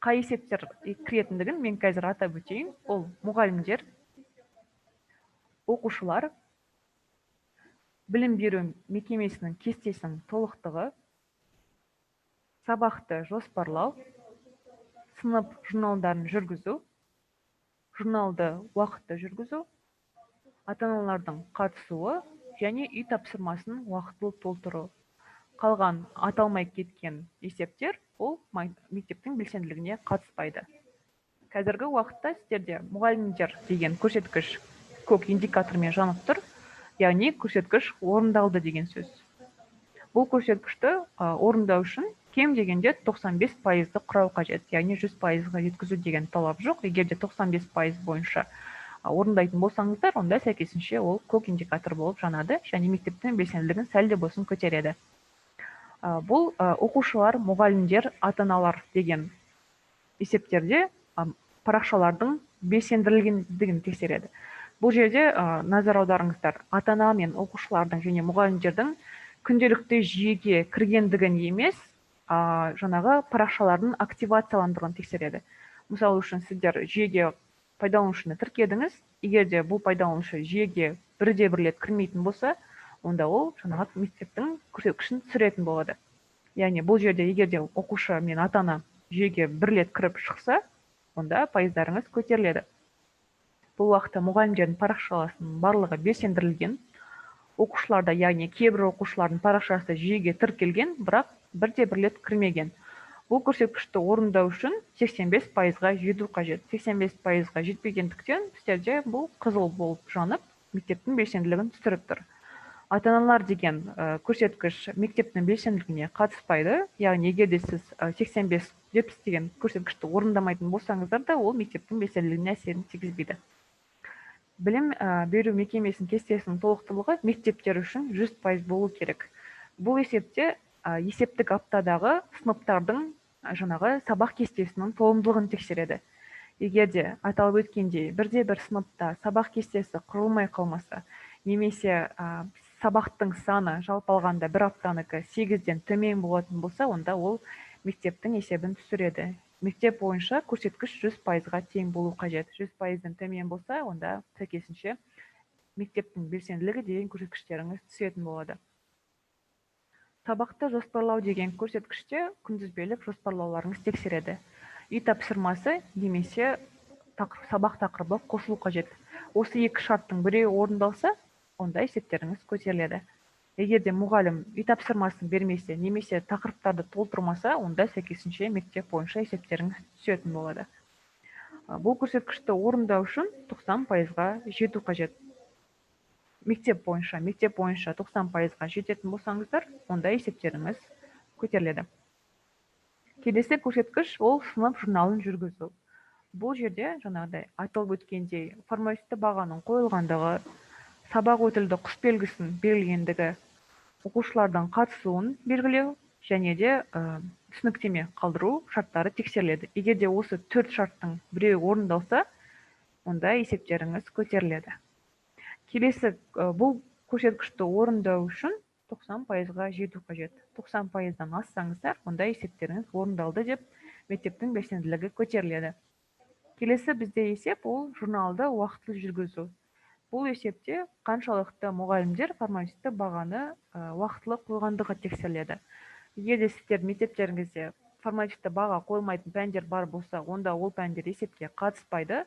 Қай есептер кіретіндігін мен қазір атап өтейін. Ол мұғалімдер, оқушылар, білім беру мекемесінің кестесінің толықтығы, сабақты жоспарлау, сынып журналдарын жүргізу, журналды уақытты жүргізу, ата-аналардың қатысуы және үй тапсырмасын уақытылы толтыру. Қалған аталмай кеткен есептер ол мектептің белсенділігіне қатыспайды. Қазіргі уақытта сіздерде мұғалімдер деген көрсеткіш көк индикатормен жанып тұр, яғни көрсеткіш орындалды деген сөз. Бұл көрсеткішті орындау үшін кем дегенде 95%-ды құрау қажет, яғни 100%-ға жеткізу деген талап жоқ. Егер де 95% бойынша орындайтын болсаңыздар, онда сәйкесінше ол көк индикатор болып жанады және мектептің белсенділігін сәл де болсын көтереді. Бұл оқушылар, мұғалімдер, ата-аналар деген есептерде парақшалардың белсенділігін тексереді. Бұл жерде назар аударыңыздар, ата-ана мен оқушылардың және мұғалімдердің күнделікті жүйеге кіргендігін емес, жаңағы парақшалардың активацияландырылуын тексереді. Мысалы үшін сіздер жүйеге пайдаланушыны тіркедіңіз, егер де бұл пайдаланушы жүйеге бірде-бір рет кірмейтін болса, онда ол жаңағы мектептің көрсеткішін түсіретін болады. Яғни бұл жерде егер де оқушы мен ата-ана жүйеге бір рет кіріп шықса, онда пайыздарыңыз көтеріледі. Бұл уақытта мұғалімдердің парақшаларының барлығы белсендірілген. Оқушыларда, яғни кейбір оқушылардың парақшасы жүйеге тіркелген, бірақ бірде-бір рет кірмеген. Бұл көрсеткішті орындау үшін 85%-ға жету қажет. 85%-ға жетпегендіктен сіздерде бұл қызыл болып жанып, мектептің белсенділігін түсіріп тұр. Ата-аналар деген көрсеткіш мектептің белсенділігіне қатыспайды. Яғни егер де сіз 85-70 деген көрсеткішті орындамайтын болсаңыздар да, ол мектептің белсенділігіне әсерін тигізбейді. Білім беру мекемесінің кестесінің толықтылығы мектептер үшін 100% болу керек. Бұл есепте есептік аптадағы сыныптардың жаңағы сабақ кестесінің толымдылығын тексереді. Егер де аталып өткендей, бірде-бір сыныпта сабақ кестесі құрылмай қалмаса, немесе сабақтың саны жалпы алғанда бір аптаныкі 8-ден төмен болатын болса, онда ол мектептің есебін түсіреді. Мектеп бойынша көрсеткіш 100%-ға тең болу қажет. 100%-ден төмен болса, онда сәйкесінше мектептің белсенділігі деген көрсеткіштеріңіз түсетін болады. Сабақты жоспарлау деген көрсеткіште күнтізбелік жоспарлауларыңыз тексереді. Үй тапсырмасы немесе сабақ тақырыбы қосылу қажет. Осы екі шарттың біреуі орындалса, онда есептеріңіз көтеріледі. Егер де мұғалім үй тапсырмасын бермесе, немесе тақырыптарды толтырмаса, онда сәйкесінше мектеп бойынша есептеріңіз түсетін болады. Бұл көрсеткішті орындау үшін 90%-ға жету қажет. Мектеп бойынша 90%-ға жететін болсаңыздар, онда есептеріңіз көтеріледі. Келесі көрсеткіш ол сынып журналын жүргізу. Бұл жерде жаңағыдай айтылып өткендей формативті бағаның қойылғандығы, сабақ өтілді құсбелгісін белгілегендігі, оқушылардан қатысуын белгілеу және де түсініктеме қалдыру шарттары тексеріледі. Егер де осы 4 шарттың біреуі орындалса, онда есептеріңіз көтеріледі. Келесі бұл көрсеткішті орындау үшін 90%-ға жету қажет. 90%-дан ассаңыздар, онда есептеріңіз орындалды деп мектептің белсенділігі көтеріледі. Келесі бізде есеп ол журналды уақытылы жүргізу. Бұл есепте қаншалықты мұғалімдер формативті бағаны уақытылы қойғандығы тексеріледі. Егер де сіздер мектептеріңізде формативті баға қойылмайтын пәндер бар болса, онда ол пәндер есепке қатыспайды.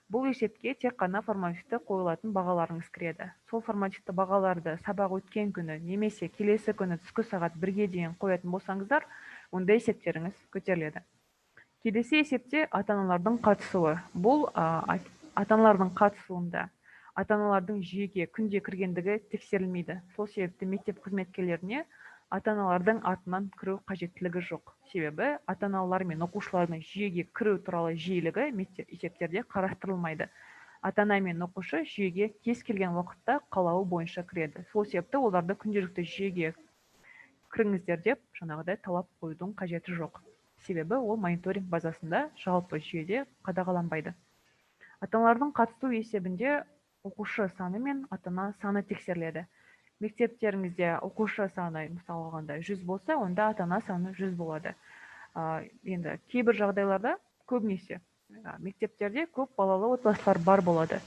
Бұл есепке тек қана формативті қойылатын бағаларыңыз кіреді. Сол формативті бағаларды сабақ өткен күні немесе келесі күні түскі сағат 1-ге дейін қоятын болсаңыздар, онда есептеріңіз көтеріледі. Келесі есепте ата-аналардың қатысуы. Бұл ата-аналардың қатысуында ата-аналардың жүйеге күнде кіргендігі тексерілмейді. Сол себепті мектеп қызметкерлеріне ата-аналардың атынан кіру қажеттілігі жоқ. Себебі ата-аналар мен оқушылардың жүйеге кіру туралы жиілігі мектеп есептерде қарастырылмайды. ата-ана мен оқушы жүйеге кез келген уақытта қалауы бойынша кіреді. Сол себепті оларды күнделікті жүйеге кіріңіздер деп жаңағыдай талап қоюдың қажеті жоқ. Себебі ол мониторинг базасында жалпы жүйеде қадағаланбайды. Ата-аналардың қатысу есебінде оқушы саны мен ата-ана саны тексеріледі. Мектептеріңізде оқушы саны мысалы алғанда 100 болса, онда ата-ана саны 100 болады. Енді кейбір жағдайларда көбінесе мектептерде көп балалы отбасылар бар болады.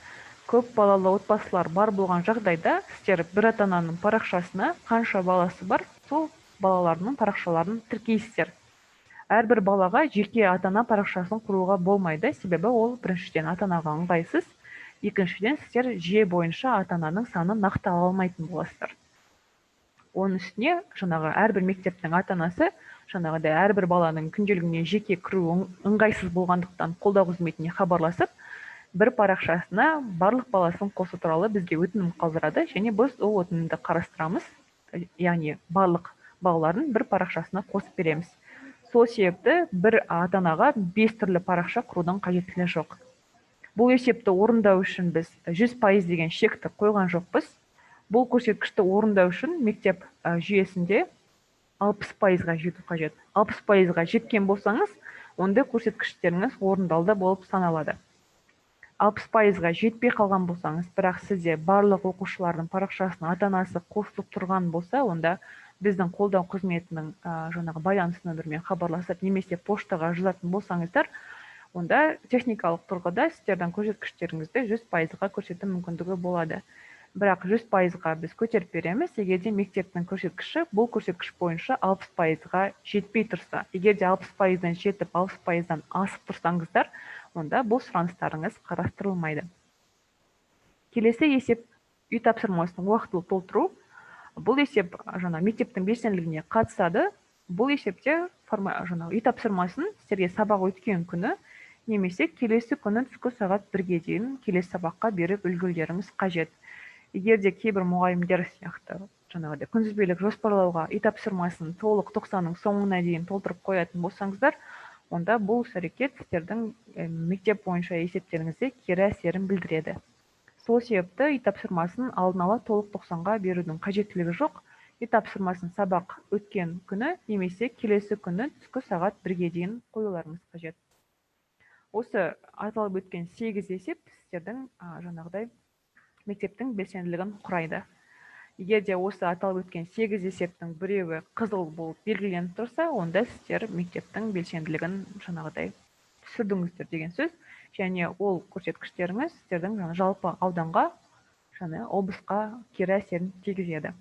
Көп балалы отбасылар бар болған жағдайда сіздер бір ата-ананың парақшасына қанша баласы бар, сол балаларының парақшаларын тіркейсіздер. Әрбір балаға жеке ата-ана парақшасын құруға болмайды, себебі ол біріншіден ата-анаға ыңғайсыз, екіншіден сіздер жүйе бойынша ата-ананың санын нақты ала алмайтын боласыздар. Оның үстіне жаңағы әрбір мектептің ата-анасы жаңағыдай әрбір баланың күнделігіне жеке кіру ыңғайсыз болғандықтан қолдау қызметіне хабарласып, бір парақшасына барлық баласын қосу туралы бізге өтінім қалдырады, және біз ол өтінімді қарастырамыз, яғни барлық балалардың бір парақшасына қосып береміз. Сол себепті бір ата-анаға 5 түрлі парақша құрудың қажеттілігі жоқ. Бұл есепті орындау үшін біз 100% деген шекті қойған жоқпыз. Бұл көрсеткішті орындау үшін мектеп жүйесінде 60%-ға жету қажет. 60%-ға жеткен болсаңыз, онда көрсеткіштеріңіз орындалды болып саналады. 60%-ға жетпей қалған болсаңыз, бірақ сізде барлық оқушылардың парақшасына ата-анасы қосылып тұрған болса, онда біздің қолдау қызметінің жаңағы байланыс нөмірімен хабарласып, немесе поштаға жазатын болсаңыздар, онда техникалық тұрғыда сіздердің көрсеткіштеріңізді 100%-ға көрсету мүмкіндігі болады. Бірақ 100%-ға біз көтеріп береміз, егерде мектептің көрсеткіші бұл көрсеткіш бойынша 60%-ға жетпей тұрса. Егерде 60%-дан жетіп, 60%-дан асып тұрсаңыздар, онда бұл сұраныстарыңыз қарастырылмайды. Келесі есеп үй тапсырмасын уақытылы толтыру. Бұл есеп жаңа мектептің белсенділігіне қатысады. Бұл есепте жаңа үй тапсырмасын сіздерге сабақ өткен күні немесе келесі күні түскі сағат 1-ге дейін келесі сабаққа беріп үлгерулеріңіз қажет. Егерде кейбір мұғалімдер сияқты жаңағыдай күнтізбелік жоспарлауға үй тапсырмасын толық 90-ның соңына дейін толтырып қоятын болсаңыздар, онда бұл әрекет сіздердің мектеп бойынша есептеріңізде кері әсерін білдіреді. Сол себепті үй тапсырмасын алдын ала толық 90-ға берудің қажеттілігі жоқ. Үй тапсырмасын сабақ өткен күні немесе келесі күні түскі сағат 1-ге дейін қоюларыңыз қажет. Осы аталып өткен 8 есеп сіздердің жаңағыдай мектептің белсенділігін құрайды. Егерде осы аталып өткен 8 есептің біреуі қызыл болып белгіленіп тұрса, онда сіздер мектептің белсенділігін жаңағыдай түсірдіңіздер деген сөз. Және ол көрсеткіштеріңіз сіздердің жалпы ауданға, облысқа кері әсерін тигізеді.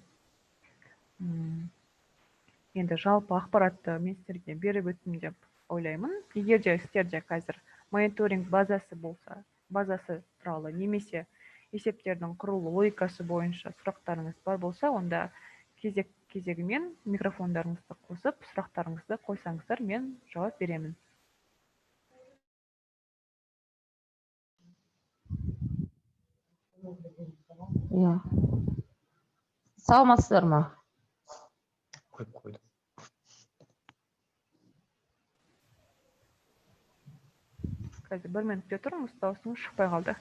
Енді жалпы ақпаратты мен сіздерге беріп өттім деп ойлаймын. Егерде сіздерде қазір мониторинг базасы болса, базасы туралы немесе есептердің құрылу логикасы бойынша сұрақтарыңыз бар болса, онда кезегімен микрофондарыңызды қосып, сұрақтарыңызды қойсаңыздар, мен жауап беремін. Саламатсыздар ма? Қойдым. Қазір 1 минутте тұрыңыз, дауысыңыз шықпай қалды.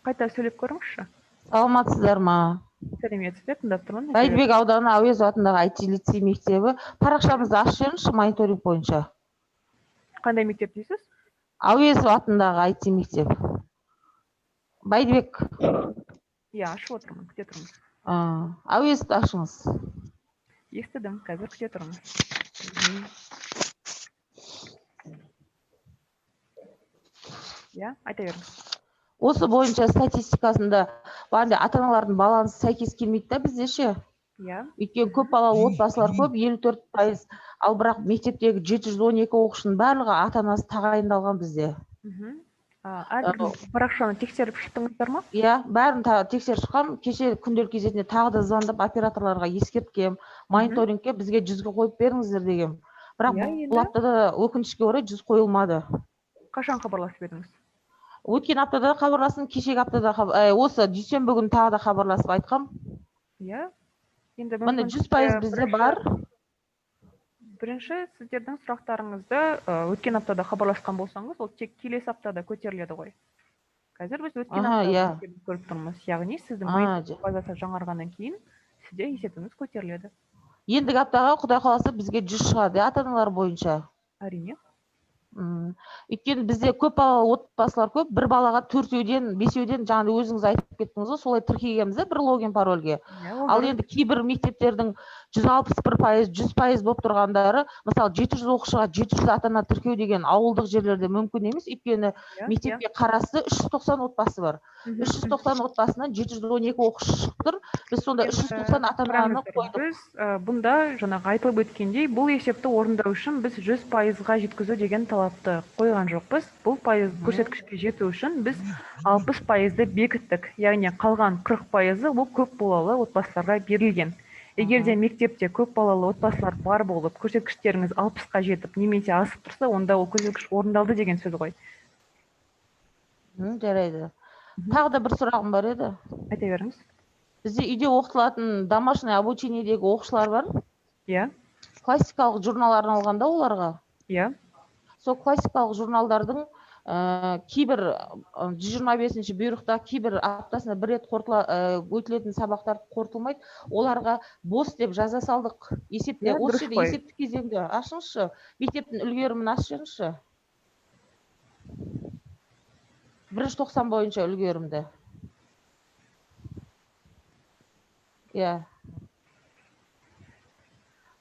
Қайта сөйлеп көріңізші. Саламатсыздар ма? Сәлеметсіздер, тыңдап тұрмын. Бәйдібек ауданы Әуезов атындағы IT лицей мектебі. Парақшамызды ашып жіберіңізші мониторинг бойынша. Қандай мектеп дейсіз? Әуезов атындағы IT мектеп. Бәйдібек. Ашып отырмын, күте тұрмыз. Әуезовті ашыңыз. Естідім, қазір күте тұрмыз. Айта беріңіз. Осы бойынша статистикасында бәрінде ата-аналардың балансы сәйкес келмейді да бізде ше. Өйткені көп балалы отбасылар көп, 54%, ал бірақ мектептегі 712 оқушының барлығы ата-анасы тағайындалған бізде. Әрбір парақшаны тексеріп шықтыңыздар ма? Бәрін тексеріп шыққам. Кеше күнделік кезетіне тағы да звондап операторларға ескерткем, мониторингке бізге 100-ге қойып беріңіздер дегем. Бірақ бұл аптада өкінішке орай 100 қойылмады. Қашан хабарласып едіңіз? Өткен аптада хабарластым, кешегі аптада, осы дүйсенбі күні тағы да хабарласып айтқам. Міне 100% бізде бар. Бірінші, сіздердің сұрақтарыңызды өткен аптада хабарласқан болсаңыз, ол тек келесі аптада көтеріледі ғой. Қазір біз өткен Аха, аптаның иә. есебін көріп тұрмыз. Яғни сіздің А, мониторинг базасы жаңарғаннан кейін сізде есебіңіз көтеріледі. Ендігі аптаға Құдай қаласа бізге 100 шығады, ата-аналар бойынша. Әрине. Өйткені бізде көп балалы отбасылар көп, бір балаға 4-еуден, 5-еуден жаңағы өзіңіз айтып кеттіңіз ғой, солай тіркегенбіз бір логин парольге. Ал енді кейбір мектептердің 161%, 100% болып тұрғандары, мысалы 700 оқушыға 700 ата-ана тіркеу деген ауылдық жерлерде мүмкін емес, өйткені мектепке қарасты 390 отбасы бар. 390 отбасынан 712 оқушы шығып тұр. Біз сонда 390 ата-ананы қойдық. Біз бұнда жаңағы айтылып өткендей, бұл есепті орындау үшін біз 100%-ға жеткізу деген талапты қойған жоқпыз. Бұл пайыз көрсеткішке жету үшін біз 60%-ды бекіттік. Яғни қалған 40%-ы бұл көп балалы отбасыларға берілген. Егер де мектепте көп балалы отбасылар бар болып, көрсеткіштеріңіз 60-қа жетіп, немесе асып тұрса, онда ол көрсеткіш орындалды деген сөз ғой. Жарайды. Тағы да бір сұрағым бар еді. Айта беріңіз. Бізде үйде оқытылатын домашний обучениедегі оқушылар бар. Иә. Классикалық журнал арналғанда оларға. Иә. Сол классикалық журналдардың кейбір 125-ші бұйрықта кейбір аптасына бір рет өтілетін сабақтар қорытылмайды. Оларға бос деп жаза салдық. Есепте, осы жерде есептік кезеңде ашыңызшы. Мектептің үлгерімін ашып жеңізші. 190 бойынша үлгерімді. Иә.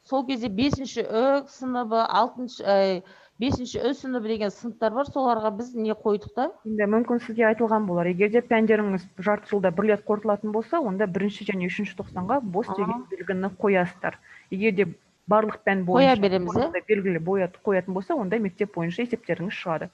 Сол кезде 5-ші Ö сыныбы, 5-ші Ö сыныбы деген сыныптар бар, соларға біз не қойдық та? Енді мүмкін сізге айтылған болар. Егер де пәндеріңіз жарты жылда бір рет қорытылатын болса, онда 1-ші және 3-ші тоқсанға бос деген белгіні қоясыздар. Егер де барлық пән бойынша белгілі қоятын болса, онда мектеп бойынша есептеріңіз шығады.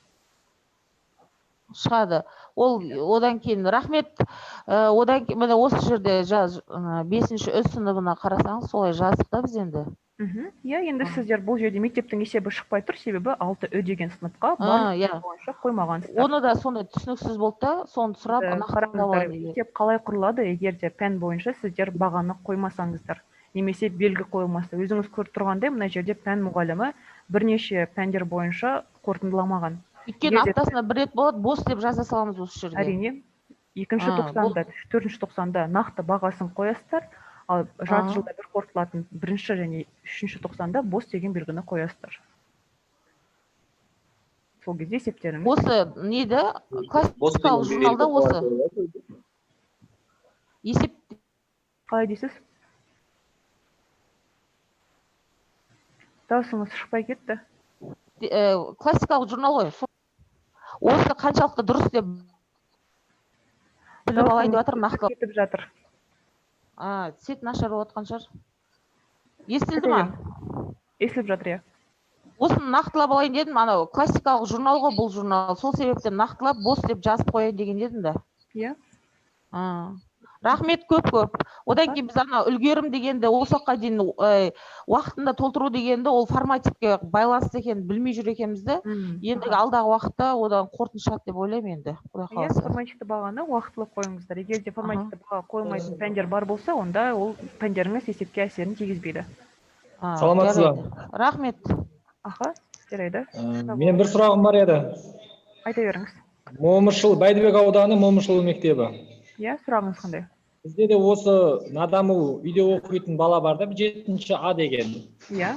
Шығады. Одан кейін рахмет. Одан кейін міне осы жерде 5-ші Ö сыныбына қарасаңыз, солай жаздық та біз енді. Иә, енді сіздер бұл жерде мектептің есебі шықпай тұр, себебі 6Ö деген сыныпқа барлық бойынша қоймағансыздар. Оны да сондай түсініксіз болды да, соны сұрап қараңыздар. Мектеп қалай құрылады, егер де пән бойынша сіздер бағаны қоймасаңыздар, немесе белгі қойылмаса. Өзіңіз көріп тұрғандай, мына жерде пән мұғалімі бірнеше пәндер бойынша қорытындыламаған. Өйткені аптасына бір рет болады, бос деп жаза саламыз осы жерде. Әрине, 2-ші тоқсанда, 4-ші тоқсанда нақты бағасын қоясыздар. Ал жарты жылда бір қорытылатын 1-ші және 3-ші тоқсанда бос деген белгіні қоясыздар. Сол кезде есептеріңіз. Осы неді? Классикалық журналда осы. Есеп қалай дейсіз? Дауысыңыз шықпай кетті. Классикалық журнал ғой. Осы қаншалықты дұрыс деп біліп алайын деп жатыр, нақтылап кетіп жатыр. Сет нашар болып отқан шығар. Естілді ма? Естіліп жатыр, иә. Осыны нақтылап алайын дедім, анау классикалық журнал ғой бұл журнал. Сол себептен нақтылап бос деп жазып қояйын деген дедім да. Иә. Рахмет көп. Одан кейін біз ана үлгерім дегенді осы уақытқа дейін уақытында толтыру дегенді ол формативке байланысты екенін білмей жүр екенбізді. Ендігі алдағы уақытта одан қорытынды шығады деп ойлаймын енді. Иә, формативті бағаны уақытылы қойыңыздар. Егер де формативті баға қойылмайтын пәндер бар болса, онда ол пәндеріңіз есепке әсерін тигізбейді. Саламатсыз ба? Рахмет. Аха, жарайды. Мен бір сұрағым бар еді. Айта беріңіз. Момышыл, Бәйдібек ауданы Момышыл мектебі. Иә, сұрағыңыз қандай? Бізде де осы Надаму үйде оқитын бала бар да, 7-ші А деген. Иә.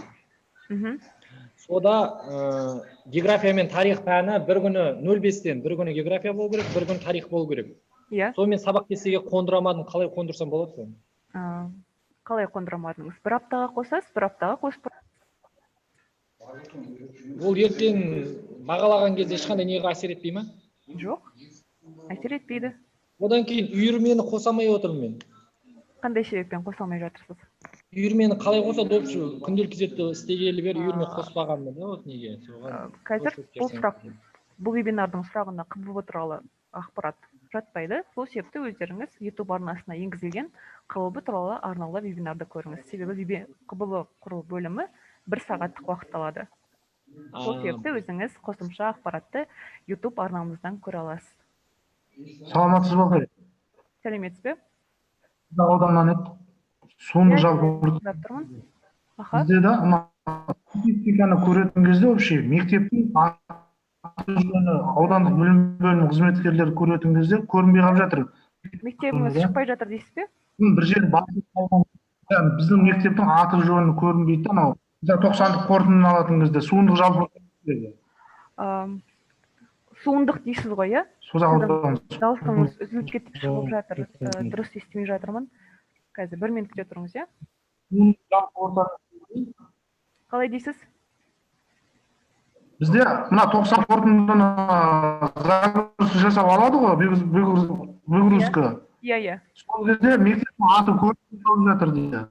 Сода география мен тарих пәні бір күні 0-5-тен, бір күні география болу керек, бір күні тарих болу керек. Иә. Сонымен сабақ кестеге қондырамадым, қалай қондырсам болады? Қалай қондырамадыңыз? Бір аптаға қосасыз, бір аптаға қосып. Ол ертең бағалаған кезде ешқандай неге әсер етпей ма? Жоқ, әсер етпейді. Одан кейін үйірмені қосамай отырмын мен. Қандай себеппен қоса алмай жатырсыз? Үйірмені қалай қоса допшы, күнделікті зерттеу істегелі бер үйірме қоспағанмын да, вот неге? Қазір бұл сұрақ, бұл вебинардың сұрағында КББ туралы ақпарат жатпайды. Сол себепті өздеріңіз YouTube арнасына енгізілген КББ туралы арнаулы вебинарды көріңіз. Себебі КББ құру бөлімі 1 сағаттық уақыт алады. Сол себепті өзіңіз қосымша ақпаратты YouTube арнамыздан көре аласыз. Саламатсыз ба? Сәлеметсіз бе? Ауданнан еді. Соны жалпы бізде да статистиканы көретін кезде вообще мектептің аты-жөні аудандық білім бөлімінің қызметкерлері көретін кезде көрінбей қалып жатыр. Мектебіңіз шықпай жатыр дейсіз бе? Бір жер басып қалған. Біздің мектептің аты-жөні көрінбейді. Анау 90-дық қорытындыны алатын кезде суындық жалпы Суындық дейсіз ғой, иә? Созақ ауданы. Дауысыңыз үзіліп кетіп шығып жатыр. Дұрыс естімей жатырмын. Қазір 1 минут күте тұрыңыз, иә? Қалай дейсіз? Бізде мына 90 қорытындыны загрузка жасап алады ғой, выгрузка. Иә. Сол кезде мектептің аты көрінбей қалып жатыр дейді.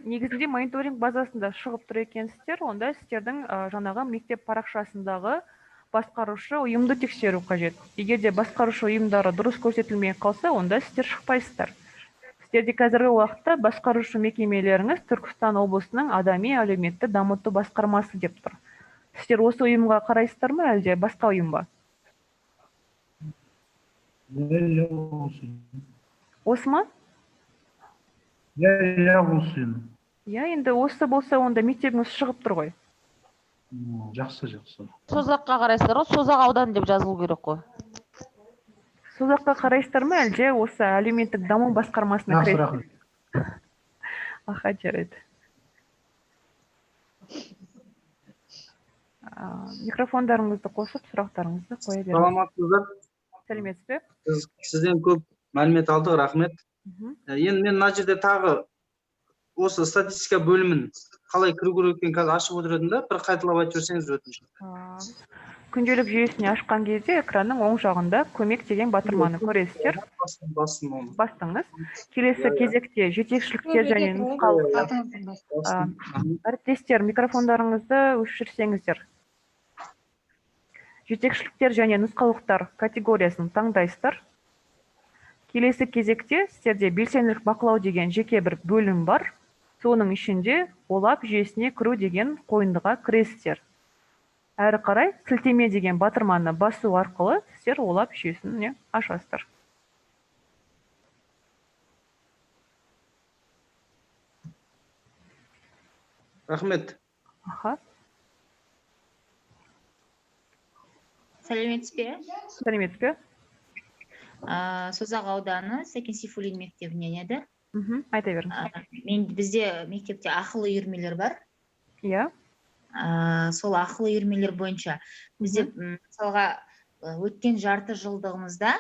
Негізінде мониторинг базасында шығып тұр екенсіздер, онда сіздердің жаңағы мектеп парақшасындағы басқарушы ұйымды тексеру қажет. Егер де басқарушы ұйымдары дұрыс көрсетілмей қалса, онда сіздер шықпайсыздар. Сіздерде қазіргі уақытта басқарушы мекемелеріңіз Түркістан облысының адами әлеуметті дамыту басқармасы деп тұр. Сіздер осы ұйымға қарайсыздар ма, әлде басқа ұйым ба? Осы ма? Иә, осы. Иә, енді осы болса, онда мектебіңіз шығып тұр ғой. Жақсы. Созаққа қарайсыздар ғой, Созақ ауданы деп жазылу керек қой. Созаққа қарайсыздар ма, әлде осы әлеуметтік даму басқармасына кіресіздер? Аха, жарайды. Микрофондарыңызды қосып, сұрақтарыңызды қоя беріңіз. Саламатсыздар. Сәлеметсіз бе? Сізден көп мәлімет алдық, рахмет. Енді мен мына жерде тағы осы статистика бөлімін қалай кіру керек екенін қазір ашып отыр едім да, бір қайталап айтып жіберсеңіз өтінішім. Күнделік жүйесіне ашқан кезде экранның оң жағында көмек деген батырманы көресіздер. Бастыңыз. Келесі кезекте жетекшіліктер және нұсқаулықтар. Әріптестер, микрофондарыңызды өшірсеңіздер. Жетекшіліктер және нұсқаулықтар категориясын таңдайсыздар. Келесі кезекте сіздерде белсенділік бақылау деген жеке бір бөлім бар. Соның ішінде олап жүйесіне кіру деген қойындыға кіресіздер. Әрі қарай сілтеме деген батырманы басу арқылы сіздер олап жүйесін ашасыздар. Рахмет. Аха. Сәлеметсіз бе? Сәлеметсіз бе? Созақ ауданы Сәкен Сейфуллин мектебінен еді. Айта беріңіз. Бізде мектепте ақылы үйірмелер бар. Иә. Сол ақылы үйірмелер бойынша бізде мысалға өткен жарты жылдығымызда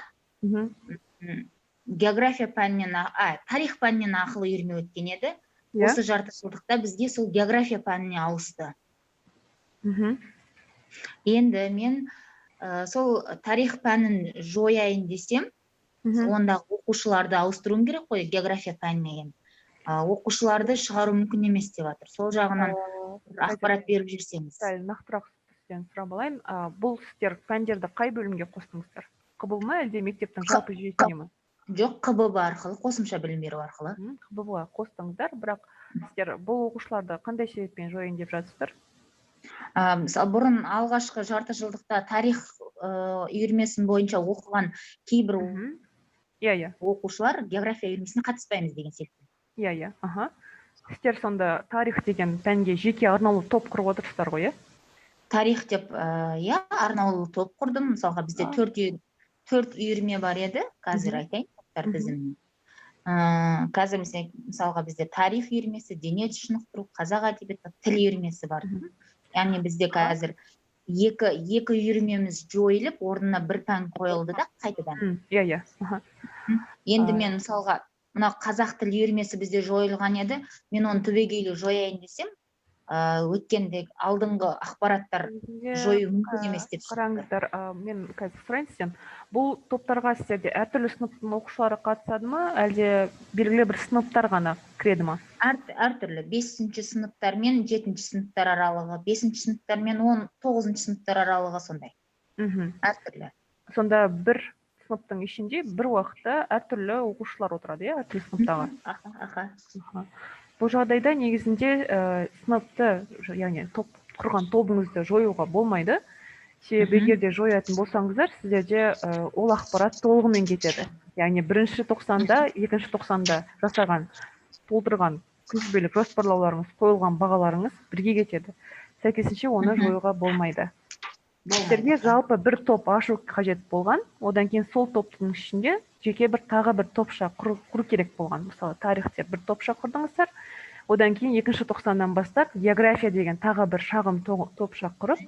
география пәнінен, тарих пәнінен ақылы үйірме өткен еді. Осы жарты жылдықта бізге сол география пәніне ауысты. Енді мен сол тарих пәнін жояйын десем, ондағы оқушыларды ауыстыруым керек қой, география пәнінен. Оқушыларды шығару мүмкін емес деп жатыр. Сол жағынан ақпарат беріп жүрсеңіз. Нақтырақ сізден сұрап алайын. Бұл сіздер пәндерді қай бөлімге қостыңыздар? КБ ма, әлде мектептің жалпы жүйесіне ме? Жоқ, КБ арқылы, қосымша білім беру арқылы. КБ-ға қостыңыздар, бірақ сіздер бұл оқушыларды қандай себеппен жойын деп жатсыздар? Мысалы, бұрын алғашқы жарты жылдықта тарих үйірмесін бойынша оқыған кейбір оқушылар география үйірмесіне қатыспаймыз деген секілді. Иә. Сіздер сонда тарих деген пәнге жеке арнаулы топ құрып отырсыздар ғой, иә? Тарих деп, арнаулы топ құрдым. Мысалға бізде 4 үйірме бар еді, қазір айтайын, топтар тізімін. Қазір мысалға бізде тарих үйірмесі, дене шынықтыру, қазақ әдебиеті, тіл үйірмесі бар. Яғни бізде қазір екі үйірмеміз жойылып, орнына бір пән қойылды да қайтадан. Иә. Енді мен мысалға мына қазақ тіл үйірмесі бізде жойылған еді, мен оны түбегейлі жояйын десем, өткенде алдыңғы ақпараттар жою мүмкін емес деп қараңыздар. Мен қазір сұрайын сізден, бұл топтарға сіздерде әртүрлі сыныптың оқушылары қатысады ма, әлде белгілі бір сыныптар ғана кіреді ма? Әртүрлі. 5-ші сыныптар мен 7-ші сыныптар аралығы, 5-ші сыныптар мен 9-ші сыныптар аралығы сондай. Әртүрлі. Сонда бір сыныптың ішінде бір уақытта әртүрлі оқушылар отырады, иә, әртүрлі сыныптағы? Аха. Бұл жағдайда негізінде сыныпты, яғни құрған тобыңызды жоюға болмайды. Себебі егер де жоятын болсаңыздар, сіздерде ол ақпарат толығымен кетеді. Яғни 1-ші тоқсанда, 2-ші тоқсанда жасаған, толтырған күнтізбелік жоспарлауларыңыз, қойылған бағаларыңыз бірге кетеді. Сәйкесінше оны жоюға болмайды. Сіздерге жалпы бір топ ашу қажет болған, одан кейін сол топтың ішінде жеке тағы бір топша құру керек болған. Мысалы, тарихте бір топша құрдыңыздар, одан кейін екінші тоқсаннан бастап география деген тағы бір шағын топша құрып,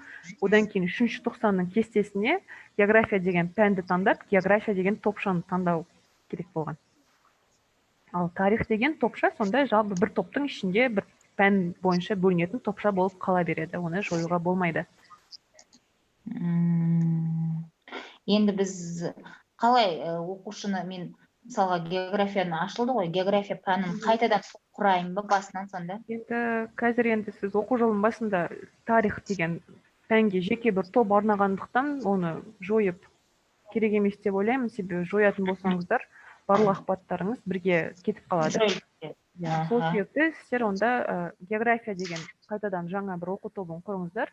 одан кейін үшінші тоқсанның кестесіне география деген пәнді таңдап, география деген топшаны таңдау керек болған. Ал тарих деген топша сондай жалпы бір топтың ішінде бір пән бойынша бөлінетін топша болып қала береді. Оны жоюға болмайды. Енді біз қалай оқушыны, мен мысалға географияны ашылды ғой, география пәнін қайтадан құрайын ба басынан сонда? Енді қазір сіз оқу жылының басында тарих деген пәнге жеке бір топ арнағандықтан оны жойып керек емес деп ойлаймын. Себебі жоятын болсаңыздар барлық ақпараттарыңыз бірге кетіп қалады. Сол себепті сіздер онда география деген қайтадан жаңа бір оқу тобын құрыңыздар.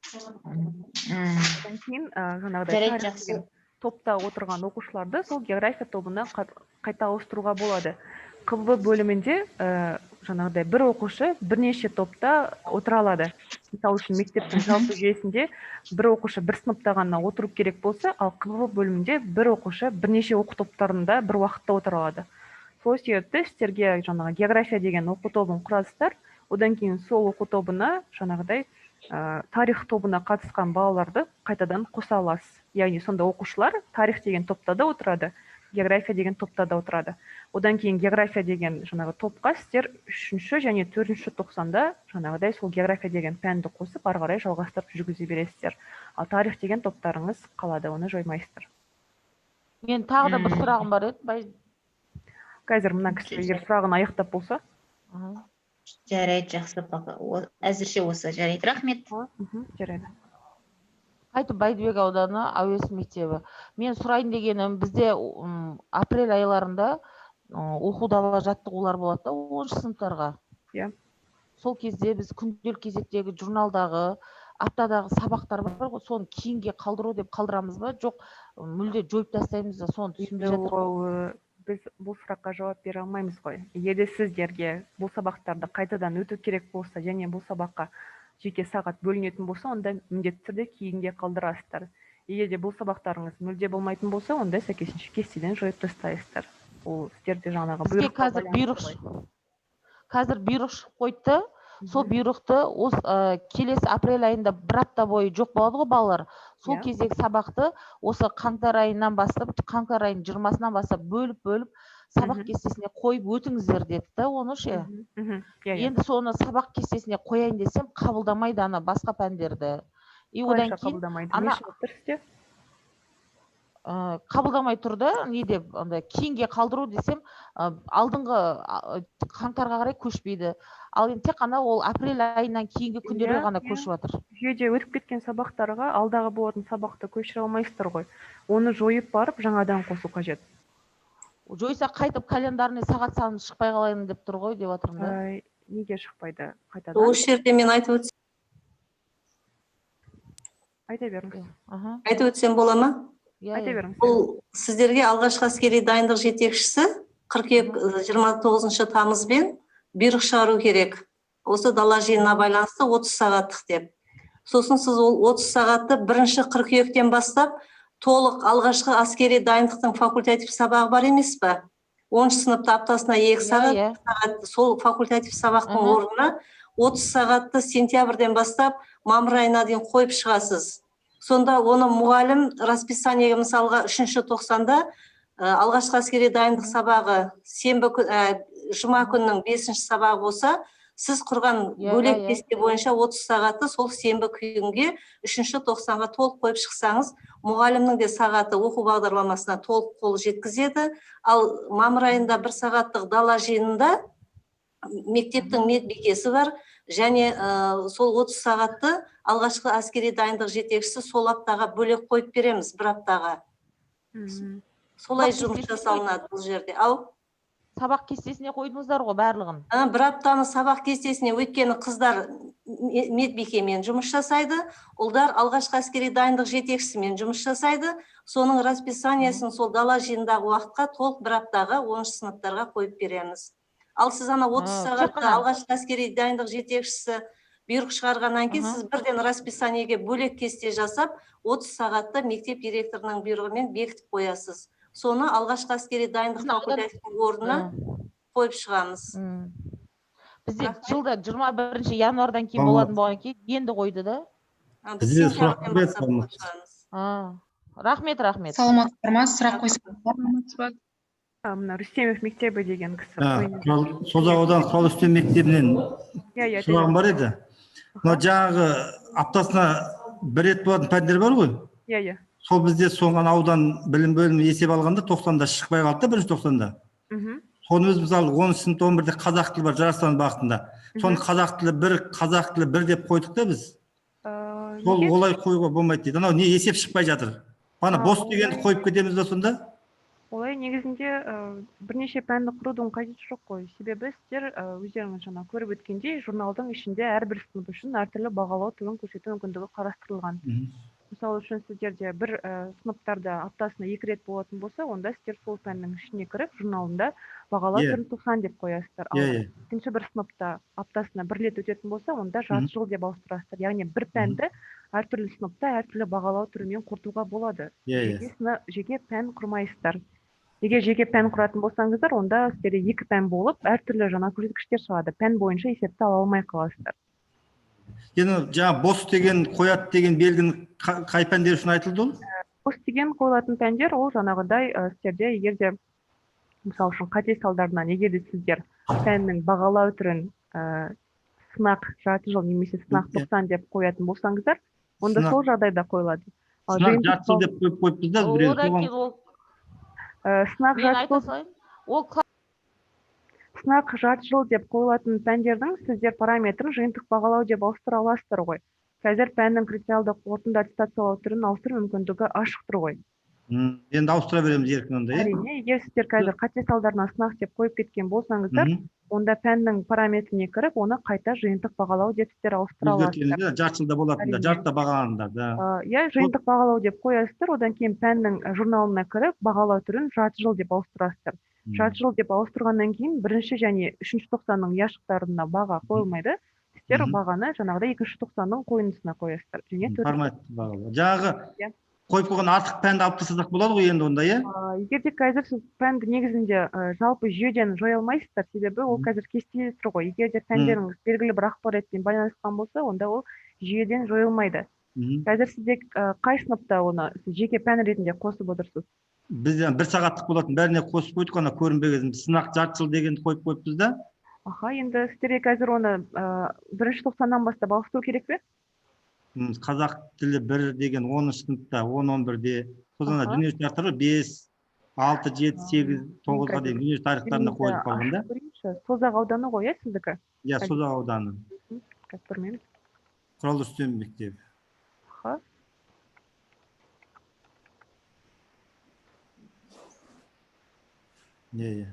Одан кейін жаңағыдай топта отырған оқушыларды сол география тобына қайта ауыстыруға болады. КВ бөлімінде жаңағыдай бір оқушы бірнеше топта отыра алады. Мысалы үшін мектептің жалпы жүйесінде бір оқушы бір сыныпта ғана отыру керек болса, ал КВ бөлімінде бір оқушы бірнеше оқу топтарында бір уақытта отыра алады. Сол себепті сіздерге жаңағы география деген оқу тобын құрасыздар. Одан кейін сол оқу тобына жаңағыдай тарих тобына қатысқан балаларды қайтадан қоса аласыз. Яғни сонда оқушылар тарих деген топта да отырады, география деген топта да отырады. Одан кейін география деген жаңағы топқа сіздер 3-ші және 4-ші тоқсанда жаңағыдай сол география деген пәнді қосып ары қарай жалғастырып жүргізе бересіздер. Ал тарих деген топтарыңыз қалады, оны жоймайсыздар. Мен тағы да бір сұрағым бар еді. Қазір мына кісі егер сұрағын аяқтап болса. Жарайды, жақсы. Әзірше осы жарайды. Рахмет. Жарайды. Қайтып Бәйдібек ауданы әуезов мектебі. Мен сұрайын дегенім, бізде апрель айларында оқу дала жаттығулар болады да 10-шы сыныптарға. Сол кезде біз күнделік кезектегі журналдағы, аптадағы сабақтар бар ғой, соны кейінге қалдыру деп қалдырамыз ба? Жоқ, мүлде жойып тастаймыз да, соны түсінбей жатыр. Біз бұл сұраққа жауап бере алмаймыз ғой. Егер сіздерге бұл сабақтарды қайтадан өту керек болса, және бұл сабаққа жеке сағат бөлінетін болса, онда міндетті түрде кейінге қалдырасыздар. Егер де бұл сабақтарыңыз мүлде болмайтын болса, онда сәйкесінше кестеден жойып тастайсыздар. Ол сіздерде жаңағы қазір бұйрық шығып қойды. Сол бұйрықты келесі апрель айында бір апта бойы жоқ болады ғой балалар. Сол кездегі сабақты осы қаңтар айынан бастап, қаңтар айының 20-сынан бастап бөліп сабақ кестесіне қойып өтіңіздер деді да, оны ше. Енді соны сабақ кестесіне қояйын десем, қабылдамайды ана басқа пәндерді. Қалайша қабылдамайды? Не шығып тұр сізде? Қабылдамай тұрды, не деп, кейінге қалдыру десем, алдыңғы қаңтарға қарай көшпейді. Ал енді тек қана ол апрель айынан кейінгі күндерге ғана көшіп жатыр. Жүйеде өтіп кеткен сабақтарға алдағы болатын сабақты көшіре алмайсыздар ғой. Оны жойып барып жаңадан қосу қажет. Жойса қайтып календарный сағат саны шықпай қалайын деп тұр ғой деп жатырмын да. Неге шықпайды қайтадан? Осы жерде мен айтып өтсем. Айта беріңіз. Айтып өтсем бола ма? Айта беріңіз. Бұл сіздерге алғашқы әскери дайындық жетекшісі 29 тамызбен бұйрық шығару керек. Осы дала жиынына байланысты 30 сағаттық деп. Сосын сіз ол 30 сағатты 1-ші қыркүйектен бастап толық алғашқы әскери дайындықтың факультатив сабағы бар емес па? 10-шы сыныпта аптасына 2 сағат, сол факультатив сабақтың орнына 30 сағатты сентябрьден бастап мамыр айына дейін қойып шығасыз. Сонда оны мұғалім расписаниеге мысалға 3-ші тоқсанда алғашқы әскери дайындық сабағы жұма күннің 5-ші сабағы болса, сіз құрған бөлек кесте бойынша 30 сағатты сол сенбі күнге 3-ші тоқсанға толық қойып шықсаңыз, мұғалімнің де сағаты оқу бағдарламасына толық қол жеткізеді. Ал мамыр айында 1 сағаттық дала жиынында мектептің медбикесі бар, және сол 30 сағатты алғашқы әскери дайындық жетекшісі сол аптаға бөлек қойып береміз, бір аптаға. Солай жұмыс жасалынады бұл жерде. Сабақ кестесіне қойдыңыздар ғой барлығын. Бір аптаны сабақ кестесіне, өйткені қыздар медбикемен жұмыс жасайды, ұлдар алғашқы әскери дайындық жетекшісімен жұмыс жасайды. Соның расписаниясын сол дала жиындағы уақытқа толық бір аптаға 10-шы сыныптарға қойып береміз. Ал сіз 30 сағатта алғашқы әскери дайындық жетекшісі бұйрық шығарғаннан кейін сіз бірден расписаниеге бөлек кесте жасап 30 сағатта мектеп директорының бұйрығымен бекітіп қоясыз. Соны алғашқы әскери дайындық факультативтің орнына қойып шығамыз. Бізде жылда 21 январдан кейін болатын болған кейін енді қойды да. Бізде сұрақ Рахмет. Саламатсыздар ма? Сұрақ қойсаңыздар. Мына Рүстемов мектебі деген кісі. Созақ ауданы құрал үстем мектебінен сұрағым бар еді. Мына жаңағы аптасына бір рет болатын пәндер бар ғой? Иә. Сол бізде соңған аудан білім бөлімі есеп алғанда 90-да шықпай қалды, 190-да. Соны біз мысалы 10 сынып 11-де қазақ тілі бар Жарастан бағытында. Соны қазақ тілі 1, қазақ тілі 1 деп қойдық та біз. Сол олай қоюға болмайды дейді. Анау не есеп шықпай жатыр. Бана бос дегенді қойып кетеміз бе сонда? Олай негізінде бірнеше пәнді құрудың қажеті жоқ қой. Себебі сіздер өздеріңіз жаңа көріп өткендей, журналдың ішінде әрбір сынып үшін әртүрлі бағалау түрін көрсету мүмкіндігі қарастырылған. Мысалы үшін сіздерде бір сыныптарда аптасына 2 рет болатын болса, онда сіздер сол пәннің ішіне кіріп, журналында бағалау түрін 90 деп қоясыздар. Ал екінші бір сыныпта аптасына 1 рет өтетін болса, онда жарты жыл деп ауыстырасыздар. Яғни бір пәнді әртүрлі сыныпта әртүрлі бағалау түрімен құртуға болады. Жеке пән құрмайсыздар. Егер жеке пән құратын болсаңыздар, онда сіздерде 2 пән болып, әртүрлі жаңа көрсеткіштер шығады. Пән бойынша есепті ала алмай қаласыздар. Енді жаңа бос деген, қояды деген белгіні қай пәндер үшін айтылды ол? Бос деген қойылатын пәндер ол жаңағыдай сіздерде егерде мысалы үшін қате салдарынан егерде сіздер пәннің бағалау түрін сынақ жарты жыл немесе сынақ 90 деп қоятын болсаңыздар, онда сол жағдайда қойылады. Сынақ жарты жыл деп қойыппыз да біреу. Сынақ жарты жыл деп қойылатын пәндердің сіздер параметрін жиынтық бағалау деп ауыстыра аласыздар ғой. Қазір пәннің критериалдық қорытынды аттестациялау түрін ауыстыру мүмкіндігі ашық тұр ғой. Енді ауыстыра береміз еркін онда, Әрине, егер сіздер қазір қате салдарынан сынақ деп қойып кеткен болсаңыздар, онда пәннің параметріне кіріп, оны қайта жиынтық бағалау деп сіздер ауыстыра аласыздар. Жарты жылда болатында, жартыда бағаландар. Иә, жиынтық бағалау деп қоясыздар, одан кейін пәннің журналына кіріп, бағалау түрін жарты жыл деп ауыстырасыздар. Жарты жыл деп ауыстырғаннан кейін бірінші және үшінші тоқсанның яшықтарына баға қойылмайды. Сіздер бағаны жаңағыдай екінші тоқсанның қойындысына қоясыздар. Жаңағы қойып қойған артық пәнді алып тастасақ болады ғой енді онда, иә? Егерде қазір сіз пәнді негізінде жалпы жүйеден жоя алмайсыздар, себебі ол қазір кестеде тұр ғой. Егерде пәндеріңіз белгілі бір ақпаратпен байланысқан болса, онда ол жүйеден жойылмайды. Қазір сізде қай сыныпта оны жеке пән ретінде қосып отырсыз? Біз 1 сағаттық болатын бәріне қосып қойдық, ана көрінбеген сынақ жарты жыл дегенді қойып қойыппыз да. Енді сіздерге қазір оны 1-ші тоқсаннан бастап ауыстыру керек пе? Қазақ тілі 1 деген 10-шы сыныпта, 10-11-де, содан дүние жарықтары 5, 6, 7, 8, 9-ға дейін дүние тарихтарына қойып қалған да. Созақ ауданы ғой, сіздікі? Иә, Созақ ауданы. Көрмейміз. Құрал үстем мектебі. Иә.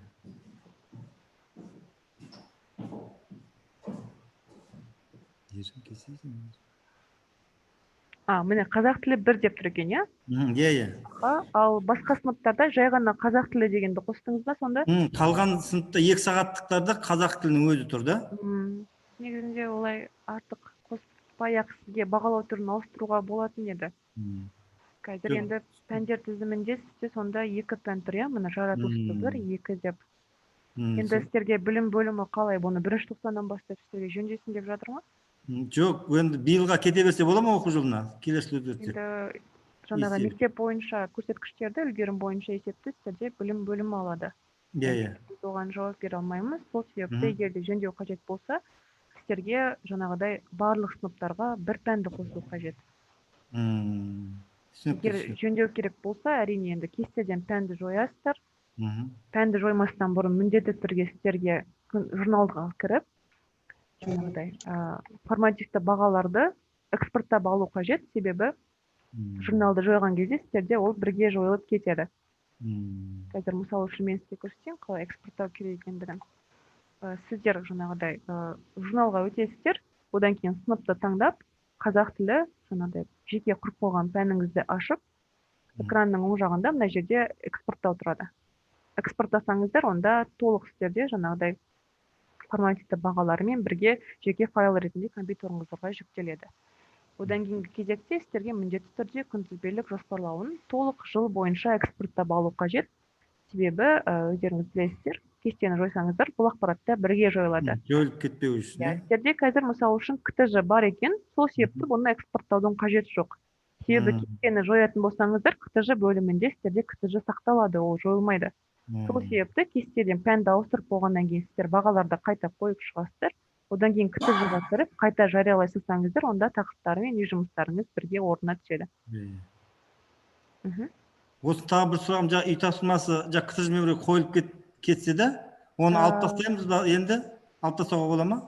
Міне қазақ тілі 1 деп тұр екен, иә? Иә. Ал басқа сыныптарда жай ғана қазақ тілі дегенді қостыңыз ба сонда? Қалған сыныпта 2 сағаттықтарда қазақ тілінің өзі тұр да. Негізінде олай артық қоспай-ақ сізге бағалау түрін ауыстыруға болатын еді. Қазір енді пәндер тізімінде сізде сонда 2 пән тұр, иә? Міне жаратылысты 1, 2 деп. Енді сіздерге білім бөлімі қалай, бұны 1-ші тоқсаннан бастап сіздерге жөндесін деп жатыр ма? Жоқ, енді биылға кете берсе бола ма оқу жылына? Келесі өтсе. Енді жаңағы мектеп бойынша көрсеткіштерді үлгерім бойынша есепті сіздерде білім бөлімі алады. Иә. Біз оған жауап бере алмаймыз. Сол себепті егерде жөндеу қажет болса, сіздерге жаңағыдай барлық сыныптарға 1 пәнді қосу қажет. Егер жөндеу керек болса, әрине енді кестеден пәнді жоясыздар. Пәнді жоймастан бұрын міндетті түрде сіздерге журналға кіріп, жаңағыдай формативті бағаларды экспорттап алу қажет, себебі журналды жойған кезде сіздерде ол бірге жойылып кетеді. Қазір мысалы үшін мен сізге көрсетейін, қалай экспорттау керек екендігін. Сіздер жаңағыдай журналға өтесіздер, одан кейін сыныпты таңдап, қазақ тілі жаңағыдай жеке құрып қойған пәніңізді ашып, экранның оң жағында мына жерде экспорттау тұрады. Экспорттасаңыздар, онда толық сіздерде жаңағыдай формативті бағаларымен бірге жеке файл ретінде компьютеріңіздерге жүктеледі. Одан кейінгі кезекте сіздерге міндетті түрде күнтізбелік жоспарлауын толық жыл бойынша экспорттап алу қажет. Себебі өздеріңіз білесіздер, кестені жойсаңыздар, бұл ақпаратта бірге жойылады. Жойылып кетпеу үшін. Сіздерде қазір мысалы үшін ктж бар екен, сол себепті бұны экспорттаудың қажеті жоқ. Себебі кестені жоятын болсаңыздар, ктж бөлімінде сіздерде ктж сақталады, ол жойылмайды. Сол себепті кестеден пәнді ауыстырып болғаннан кейін сіздер бағаларды қайта қойып шығасыздар. Одан кейін ктж-ға кіріп, қайта жариялай салсаңыздар, онда тақырыптары мен үй жұмыстарыңыз бірге орнына түседі. Осы тағы бір сұрағым, үй тапсырмасы ктж-мен бірге қойылып кетсе де, оны алып тастаймыз ба енді? Алып тастауға бола ма?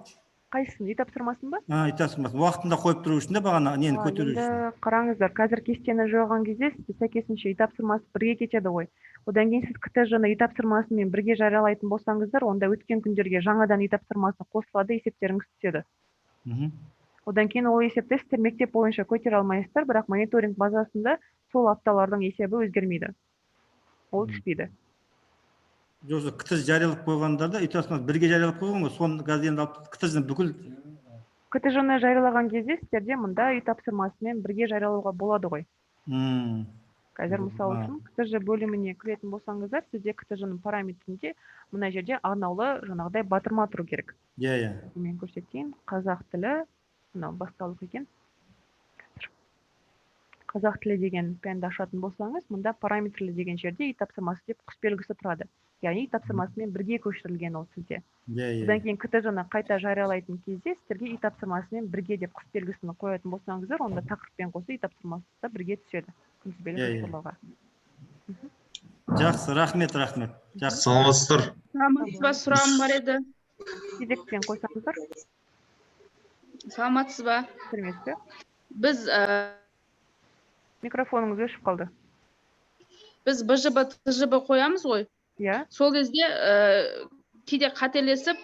Қайсысын, үй тапсырмасын ба? Үй тапсырмасын. Уақытында қойып тұру үшін де бағана нені көтеру үшін. Енді қараңыздар, қазір кестені жойған кезде сізде сәйкесінше үй тапсырмасы бірге кетеді ғой. Одан кейін сіз ктж-ны үй тапсырмасымен бірге жариялайтын болсаңыздар, онда өткен күндерге жаңадан үй тапсырмасы қосылады, есептеріңіз түседі. Одан кейін ол есепті сіздер мектеп бойынша көтере алмайсыздар, бірақ мониторинг базасында сол апталардың есебі өзгермейді. Ол түспейді. Жоқ, ктж жариялап қойғандарда үй тапсырмасы бірге жариялап қойған ғой, соны қазір енді ктж-ны бүкіл ктж-ны жариялаған кезде сіздерде мұнда үй тапсырмасымен бірге жариялауға болады ғой. Қазір мысалы үшін ктж бөліміне кіретін болсаңыздар, сізде ктж-ның параметрінде мына жерде арнаулы жаңағыдай батырма тұру керек. Мен көрсетейін, қазақ тілі, мынау басталып екен. Қазақ тілі деген пәнді ашатын болсаңыз, мұнда параметрлі деген жерде үй тапсырмасы деп құсбелгісі тұрады. Яғни үй тапсырмасымен бірге көшірілген ол сізде. Одан кейін ктж-ны қайта жариялайтын кезде сіздерге үй тапсырмасымен бірге деп құсбелгісін қоятын болсаңыздар, онда тақырыппен қоса үй тапсырмасы да бірге түседі. Жақсы, рахмет. Саламатсыздар. Саламатсыз ба, сұрағым бар еді. Кезектен қойсаңыздар. Саламатсыз ба? Сәлеметсіз бе? Біз микрофоныңыз өшіп қалды. Біз БЖБ, ТЖБ қоямыз ғой. Сол кезде кейде қателесіп,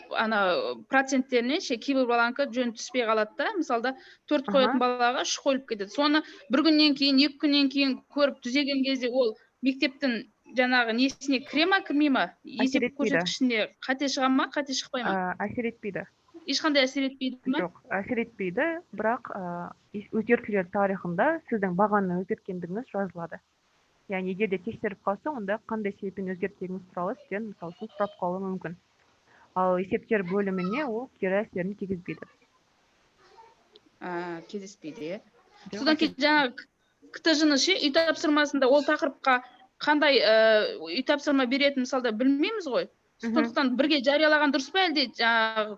проценттерінен кейбір баланікі жөн түспей қалады да. Мысалда 4 қоятын балаға 3 қойылып кетеді. Соны бір күннен кейін, 2 күннен кейін көріп түзеген кезде ол мектептің жаңағы несіне кіре ма, кірмей ма? Есеп көрсеткішінде қате шыға ма, қате шықпай ма? Әсер етпейді. Ешқандай әсер етпейді ме? Жоқ, әсер етпейді, бірақ өзгертулер тарихында сіздің бағаны өзгерткендігіңіз жазылады. Яғни егер де тексеріп қалса, онда қандай себеппен өзгертетініңіз туралы сізден мысалы үшін сұрап қалуы мүмкін. Ал есептер бөліміне ол кері әсерін тигізбейді. Кездеспейді, содан кейін жаңағы ктж-ны үй тапсырмасында ол тақырыпқа қандай үй тапсырма беретін мысалда білмейміз ғой. Сондықтан бірге жариялаған дұрыс па, әлде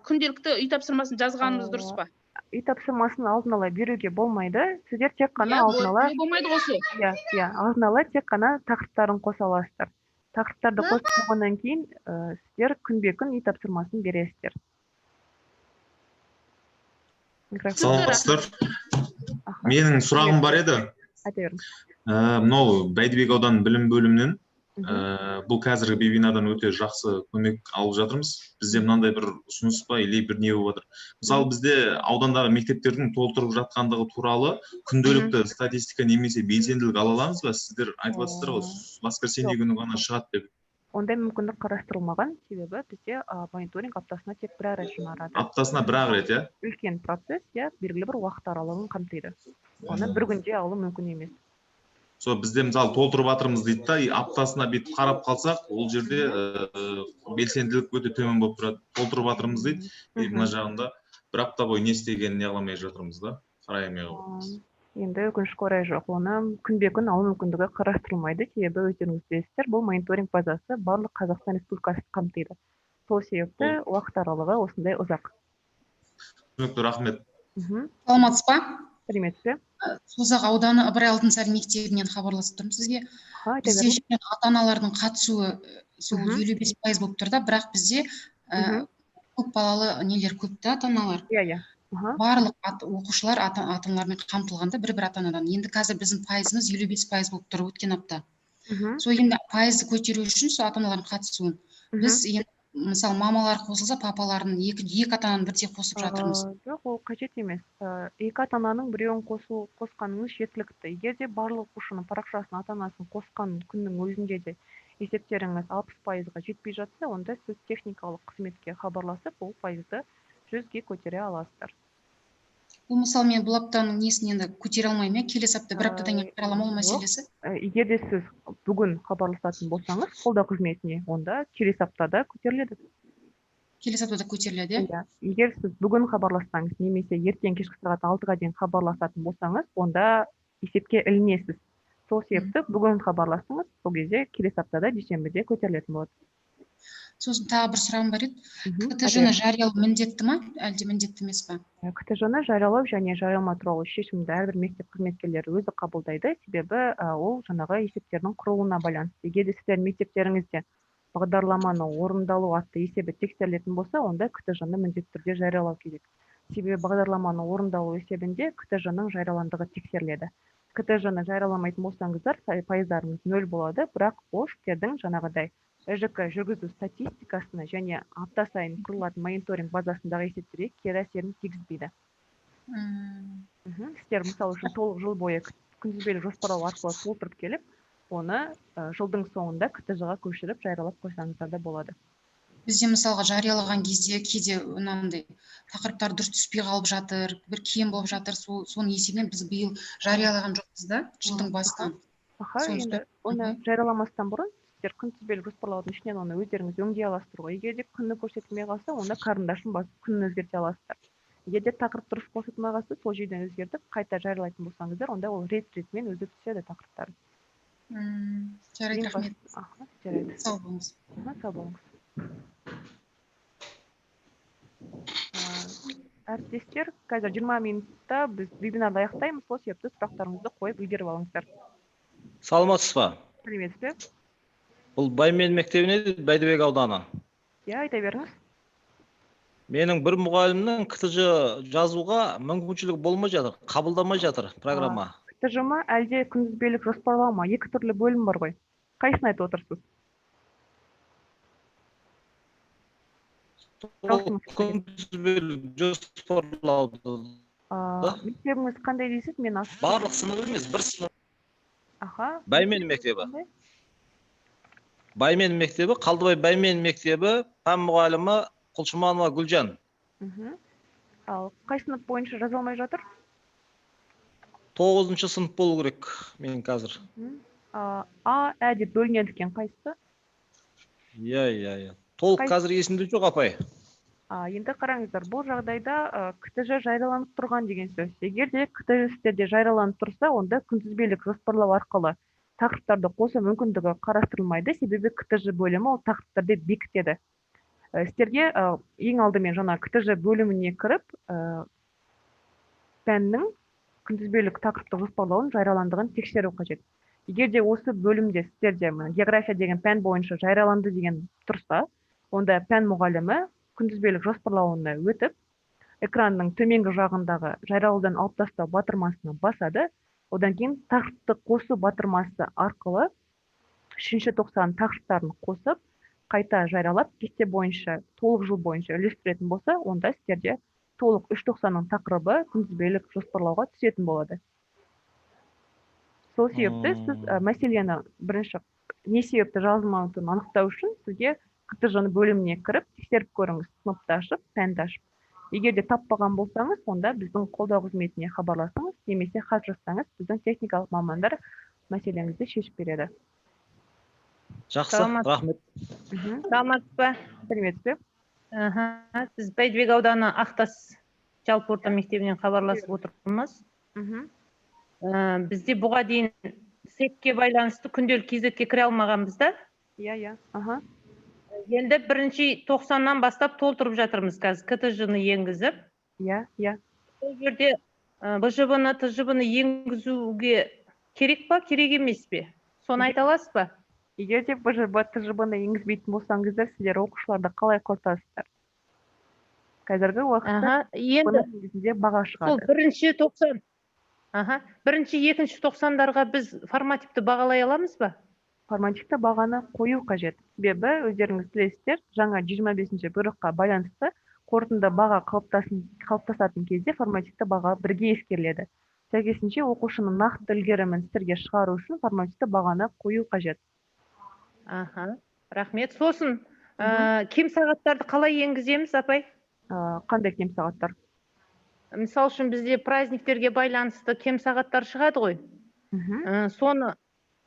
күнделікті үй тапсырмасын жазғанымыз дұрыс па? Үй тапсырмасын алдын ала беруге болмайды. Сіздер тек қана алдын ала алдын ала тек қана тақырыптарын қоса аласыздар. Тақырыптарды қосып болғаннан кейін сіздер күнбе-күн үй тапсырмасын бересіздер. Саламатсыздар. Менің сұрағым бар еді. Айта беріңіз. Мынау Бәйдібек ауданының білім бөлімінен бұл қазіргі вебинардан өте жақсы көмек алып жатырмыз. Бізде мынандай бір ұсыныс па, или бір не болып жатыр. Мысалы, бізде аудандағы мектептердің толтырып жатқандығы туралы күнделікті статистика немесе белсенділік ала аламыз ба? Сіздер айтып жатсыздар ғой, воскресенье күні ғана шығады деп. Ондай мүмкіндік қарастырылмаған, себебі бізде мониторинг аптасына тек бір рет жаңарады. Аптасына бір рет, иә? Үлкен процесс, белгілі бір уақыт аралығын қамтиды. Оны бір күнде алу мүмкін емес. Бізде мысалы толтырып жатырмыз дейді да, аптасына бүйтіп қарап қалсақ, ол жерде белсенділік өте төмен болып тұрады. Толтырып жатырмыз дейді, мына жағында бір апта бойы не істегенін не қыламай жатырмыз да, қарай алмай қалып. Енді өкінішке орай жоқ, оны күнбе-күн алу мүмкіндігі қарастырылмайды, себебі өздеріңіз білесіздер, бұл мониторинг базасы барлық Қазақстан Республикасын қамтиды. Сол себепті уақыт аралығы осындай ұзақ. Түсінікті, рахмет. Саламатсыз ба? Сәлеметсіз бе? Созақ ауданы Ыбырай Алтынсарин мектебінен хабарласып тұрмын сізге. Бізде ата-аналардың қатысуы 55% болып тұр да, бірақ бізде көп балалы нелер көп та ата-аналар. Барлық оқушылар ата-аналармен қамтылғанда бір ата-анадан. Енді қазір біздің пайызымыз 55% болып тұр өткен апта. Сол енді пайызды көтеру үшін сол ата-аналардың қатысуын. Біз мысалы мамалар қосылса, папалардың екі ата-ананы бірдей қосып жатырмыз. Жоқ, ол қажет емес. Екі ата-ананың біреуін қосқаныңыз жеткілікті. Егер де барлық оқушының парақшасына ата-анасын қосқан күннің өзінде де есептеріңіз 60%-ға жетпей жатса, онда сіз техникалық қызметке хабарласып, ол пайызды 100-ге көтере аласыздар. Бұл мысалы мен бұл аптаның несін енді көтере алмаймын, келесі апта бір аптадан кейін қаралам ол мәселесі. Егер де сіз бүгін хабарласатын болсаңыз, қолдау қызметіне, онда келесі аптада көтеріледі. Келесі аптада көтеріледі, иә? Егер сіз бүгін хабарлассаңыз, немесе ертең кешкі сағат 6-ға дейін хабарласатын болсаңыз, онда есепке ілінесіз. Сол себепті бүгін хабарласыңыз, сол кезде келесі аптада дүйсенбіде көтерілетін болады. Сосын тағы бір сұрағым бар еді. КТЖ-ны жариялау міндетті ма, әлде міндетті емес па? КТЖ-ны жариялау және жариялама туралы шешімді әрбір мектеп қызметкерлері өзі қабылдайды, себебі ол жаңағы есептердің құрылуына байланысты. Егер де сіздердің мектептеріңізде бағдарламаны орындалу атты есебі тексерілетін болса, онда КТЖ-ны міндетті түрде жариялау керек. Себебі бағдарламаны орындалу есебінде КТЖ-ның жарияландығы тексеріледі. КТЖ-ны жарияламайтын болсаңыздар, пайыздарыңыз 0 болады, бірақ ол сіздердің жаңағыдай ЖК жүргізу статистикасына және апта сайын құрылатын мониторинг базасындағы есептерге кері әсерін тигізбейді. Сіздер мысалы үшін толық жыл бойы күнтізбелік жоспарлау арқылы толтырып келіп, оны жылдың соңында КТЖ-ға көшіріп жариялап қойсаңыздар да болады. Бізде мысалға жариялаған кезде кейде мынандай тақырыптар дұрыс түспей қалып жатыр, бір кем болып жатыр, соның есебінен біз биыл жариялаған жоқпыз да, жылдың басынан. Енді оны жарияламастан бұрын сіздер күнтізбелік жоспарлаудың ішінен оны өздеріңіз өңдей аласыздар ғой. Егер де күні көрсетілмей қалса, онда қарындашын басып күнін өзгерте аласыздар. Егер де тақырып дұрыс көрсетілмей қалса, сол жерден өзгертіп, қайта жариялайтын болсаңыздар, онда ол рет-ретімен өзі түседі тақырыптары. Жарайды, рахмет. Жарайды. Сау болыңыз. Сау болыңыз. Әріптестер, қазір 20 минутта біз вебинарды аяқтаймыз, сол себепті сұрақтарыңызды қойып үлгеріп алыңыздар. Саламатсыз ба? Сәлеметсіз бе? Бұл Баймен мектебіне Бәйдібек ауданы. Иә, айта беріңіз. Менің бір мұғалімнің КТЖ жазуға мүмкіншілігі болмай жатыр, қабылдамай жатыр программа. КТЖ ма, әлде күнтізбелік жоспарлау ма? Екі түрлі бөлім бар ғой. Қайсысын айтып отырсыз? Күнтізбелік жоспарлауды. Мектебіңіз қандай дейсіз? Мен барлық сынып емес, бір сынып. Баймен мектебі. Баймен мектебі, Қалдыбай Баймен мектебі, пән мұғалімі Құлшыманова Гүлжан. Ал қай сынып бойынша жаза алмай жатыр? 9-шы сынып болу керек мен қазір. Ә деп бөлінеді екен, қайсысы? Иә. Толық қазір есімде жоқ, апай. Енді қараңыздар, бұл жағдайда КТЖ жарияланып тұрған деген сөз. Егер де КТЖ сіздерде жарияланып тұрса, онда күнтізбелік жоспарлау арқылы тақырыптарды қосу мүмкіндігі қарастырылмайды, себебі КТЖ бөлімі ол тақырыптарды бекітеді. Сіздерге ең алдымен жаңа КТЖ бөліміне кіріп, пәннің күнтізбелік тақырыптық жоспарлауын жарияландығын тексеру қажет. Егер де осы бөлімде сіздерде география деген пән бойынша жарияланды деген тұрса, онда пән мұғалімі күнтізбелік жоспарлауына өтіп, экранның төменгі жағындағы жариялаудан алып тастау батырмасына басады. Одан кейін тақырыпты қосу батырмасы арқылы 3-ші тоқсан тақырыптарын қосып, қайта жариялап, кесте бойынша, толық жыл бойынша үлестіретін болса, онда сіздерде толық 3 тоқсанның тақырыбы күнтізбелік жоспарлауға түсетін болады. Сол себепті сіз мәселені бірінші не себепті жазылмайтынын анықтау үшін сізге КТЖ бөліміне кіріп, тексеріп көріңіз, сыныпты ашып, пәнді ашып. Егер де таппаған болсаңыз, онда біздің қолдау қызметіне хабарласыңыз, немесе хат жазсаңыз, біздің техникалық мамандар мәселеңізді шешіп береді. Жақсы, рахмет. Саламатсыз ба? Сәлеметсіз бе? Біз Бәйдібек ауданы Ақтас жалпы орта мектебінен хабарласып отырмыз. Бізде бұға дейін сетке байланысты күнделік кезетке кіре алмағанбыз да? Иә. Енді 1-ші тоқсаннан бастап толтырып жатырмыз қазір КТЖ-ны енгізіп. Иә. Сол жерде БЖБ-ны, ТЖБ-ны енгізуге керек па, керек емес пе? Соны айта аласыз ба? Егер де БЖБ, ТЖБ-ны енгізбейтін болсаңыздар, сіздер оқушыларды қалай құртасыздар? Қазіргі уақытта негізінде баға шығады. Сол 1-ші тоқсан. 1-ші, 2-ші тоқсандарға біз формативті бағалай аламыз ба? Формативті бағаны қою қажет. Себебі өздеріңіз білесіздер, жаңа 25-ші бұйрыққа байланысты қорытынды баға қалыптасатын кезде формативті баға бірге ескеріледі. Сәйкесінше оқушының нақты үлгерімін сіздерге шығару үшін формативті бағаны қою қажет. Аха, рахмет. Сосын кем сағаттарды қалай енгіземіз, апай? Қандай кем сағаттар? Мысалы үшін бізде праздниктерге байланысты кем сағаттар шығады ғой. Соны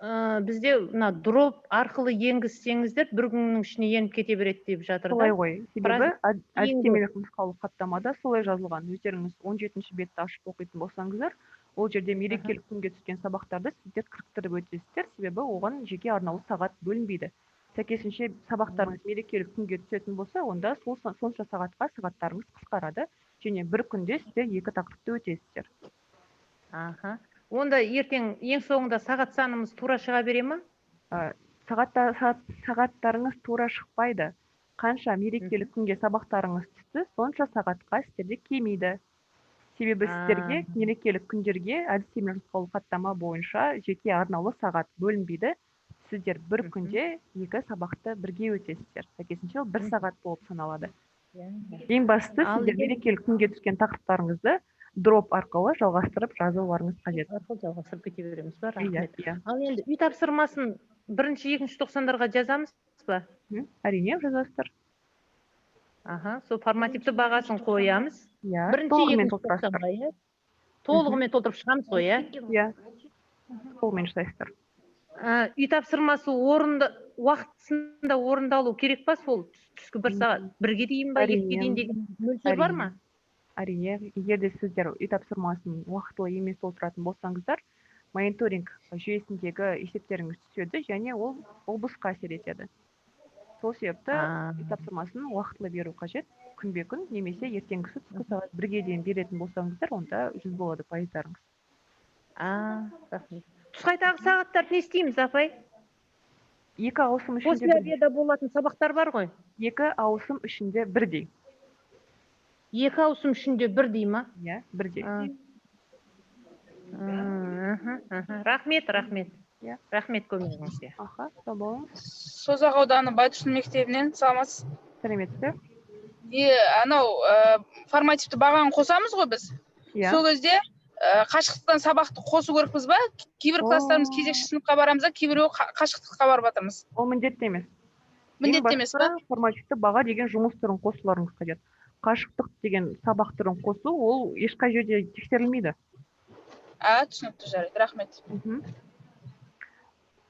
бізде мына дроп арқылы енгізсеңіздер, бір күннің ішіне еніп кете береді деп жатыр да. Солай ғой. Себебі әдістемелік нұсқаулық хаттамада солай жазылған. Өздеріңіз 17-ші бетті ашып оқитын болсаңыздар, ол жерде мерекелік күнге түскен сабақтарды сіздер кіріктіріп өтесіздер, себебі оған жеке арнаулы сағат бөлінбейді. Сәйкесінше сабақтарыңыз мерекелік күнге түсетін болса, онда сонша сағатқа сағаттарыңыз қысқарады, және бір күнде сіздер 2 тақырыпты өтесіздер. Аха. Онда ертең ең соңында сағат санымыз тура шыға бере ма? Сағаттарыңыз тура шықпайды. Қанша мерекелік күнге сабақтарыңыз түсті, сонша сағатқа сіздерде кемейді. Себебі сіздерге мерекелік күндерге әдістемелік нұсқаулық хаттама бойынша жеке арнаулы сағат бөлінбейді. Сіздер бір күнде 2 сабақты бірге өтесіздер. Сәйкесінше 1 сағат болып саналады. Ең бастысы сіздер мерекелік күнге түскен тақырыптарыңызды дроп арқылы жалғастырып жазуларыңыз қажет. Жалғастырып кете береміз ба? Рахмет. Ал енді үй тапсырмасын 1-2 тоқсандарға жазамыз ба? Әрине жазасыздар. Аха, сол формативті бағасын қоямыз. 1-2 тоқсанға толығымен толтырып шығамыз ғой, иә? Толығымен жасайсыздар. Үй тапсырмасы уақытысында орындалу керек па, сол түскі 1 сағат 1-ге дейін ба, 2-ге дейін деген мөлшер бар ма? Әрине, егер де сіздер үй тапсырмасын уақытылы емес толтыратын болсаңыздар, мониторинг жүйесіндегі есептеріңіз түседі, және ол облысқа әсер етеді. Сол себепті үй тапсырмасын уақытылы беру қажет, күнбе-күн, немесе ертеңгісі түскі сағат 1-ге дейін беретін болсаңыздар, онда 100 болады пайыздарыңыз. Рахмет. Түсқайдағы сағаттарды не істейміз, апай? 2 ауысым ішінде После обеда болатын сабақтар бар ғой? 2 ауысым ішінде бірдей. 2 ауысым ішінде бірдей ма? Иә, бірдей. Рахмет. Рахмет көмегіңізге. Аха, сау болыңыз. Созақ ауданы Байтұрсын мектебінен, саламатсыз. Сәлеметсіздер. Анау формативті бағаны қосамыз ғой біз. Сол кезде қашықтықтан сабақты қосу керекпіз ба? Кейбір класстарымыз кезекші сыныпқа барамыз да, кейбіреуі қашықтыққа барып жатырмыз. Ол міндетті емес. Міндетті емес па? Формативті баға деген жұмыс түрін қосуларыңыз қажет. Қашықтық деген сабақ түрін қосу, ол ешқай жерде тексерілмейді. Түсінікті, жарайды, рахмет.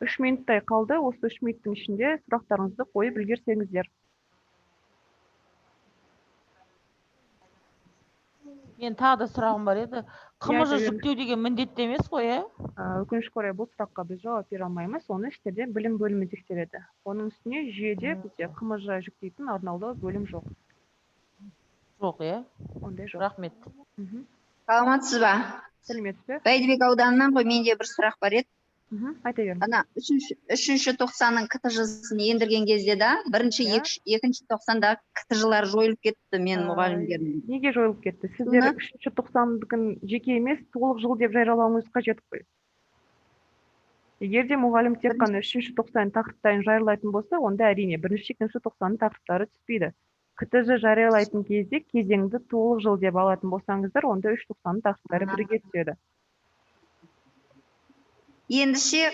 3 минуттай қалды, осы 3 минуттың ішінде сұрақтарыңызды қойып үлгерсеңіздер. Мен тағы да сұрағым бар еді. КМЖ жүктеу деген міндетті емес қой, Өкінішке орай бұл сұраққа біз жауап бере алмаймыз, оны іштерде білім бөлімі тексереді. Оның үстіне жүйеде бізде КМЖ жүктейтін арнаулы бөлім жоқ. Жоқ, Ондай жоқ. Рахмет. Саламатсыз ба? Сәлеметсіз. Бәйдібек ауданынан ғой, менде бір сұрақ бар еді. Айта беріңіз. Ана 3-ші тоқсанның КТЖ-сын ендірген кезде да, 1-2-ші тоқсанда КТЖ-лар жойылып кетті мен мұғалімдердің. Неге жойылып кетті? Сіздер 3-ші тоқсандығын жеке емес, толық жыл деп жариялауыңыз қажет қой. Егер де мұғалім тек қана 3-ші тоқсан тақырыптарын жариялайтын болса, онда әрине 1-2 тоқсанның тақырыптары түспейді. КТЖ жариялайтын кезде кезеңді толық жыл деп алатын болсаңыздар, онда 3 тоқсанның тақырыптары бірге түседі. Ендіше,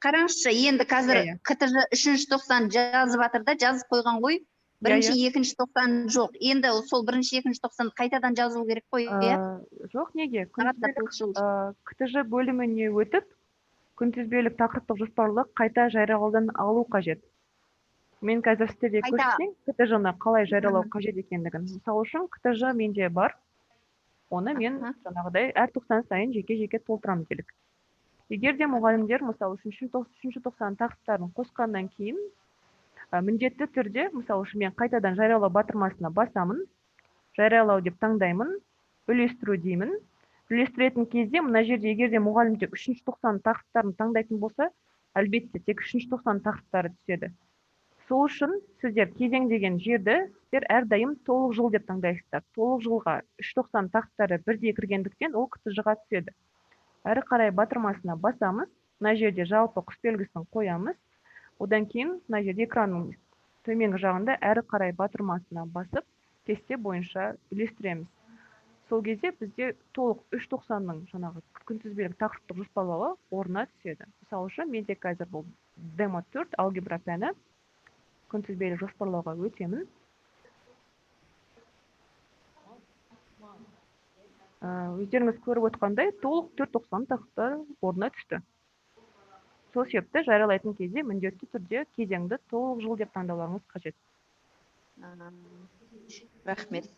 қараңызшы, енді қазір КТЖ 3-ші тоқсан жазып жатыр да, жазып қойған ғой, 1-2 тоқсан жоқ. Енді сол 1-2 тоқсан қайтадан жазу керек қой, Жоқ, неге? КТЖ бөліміне өтіп, күнтізбелік тақырыптық жоспарлық қайта жариялаудан алу қажет. Мен қазір сіздерге көрсетейін, КТЖ-ны қалай жариялау қажет екендігін. Мысалы үшін, КТЖ менде бар, оны мен жаңағыдай әр тоқсан сайын жеке-жеке толтырамын делік. Егер де мұғалімдер, мысалы, 3-ші тоқсан тақырыптарын қосқаннан кейін, міндетті түрде, мысалы үшін, мен қайтадан жариялау батырмасына басамын, жариялау деп таңдаймын, үлестіру деймін. Үлестіретін кезде, мына жерде егер де мұғалімдер 3-ші тоқсан тақырыптарын таңдайтын болса, әлбетте тек 3-ші тоқсан тақырыптары түседі. Сол үшін сіздер кезең деген жерді сіздер әрдайым толық жыл деп таңдайсыздар. Толық жылға 3 тоқсан тақырыптары бірдей кіргендіктен ол КТЖ-ға түседі. Әрі қарай батырмасына басамыз, мына жерде жалпы құс белгісін қоямыз. Одан кейін мына жерде экранның төменгі жағында әрі қарай батырмасына басып, кесте бойынша үлестіреміз. Сол кезде бізде толық 3.90-ның жаңағы күнтізбелік тақырыптық жоспарлауы орнына түседі. Мысалы үшін менде қазір бұл демо 4 алгебра пәні күнтізбелік жоспарлауға өтемін. Өздеріңіз көріп отқандай толық 490 тақты орнына түсті. Сол себепті жариялайтын кезде міндетті түрде кезеңді толық жыл деп таңдауларыңыз қажет. Рахмет.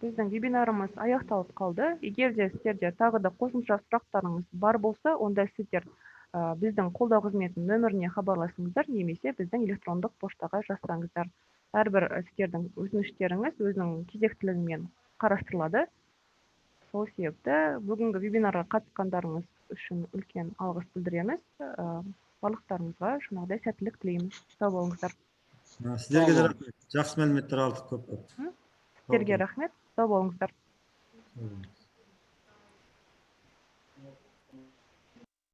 Біздің вебинарымыз аяқталып қалды. Егер де сіздерде тағы да қосымша сұрақтарыңыз бар болса, онда сіздер біздің қолдау қызметінің нөміріне хабарласыңыздар, немесе біздің электрондық поштаға жазсаңыздар. Әрбір сіздердің өтініштеріңіз өзінің кезектілігімен қарастырылады. Сол себепті бүгінгі вебинарға қатысқандарыңыз үшін үлкен алғыс білдіреміз. Барлықтарыңызға жаңағыдай сәттілік тілейміз. Сау болыңыздар. Сіздерге де рахмет. Жақсы мәліметтер алдық көп. Сіздерге рахмет. Сау болыңыздар.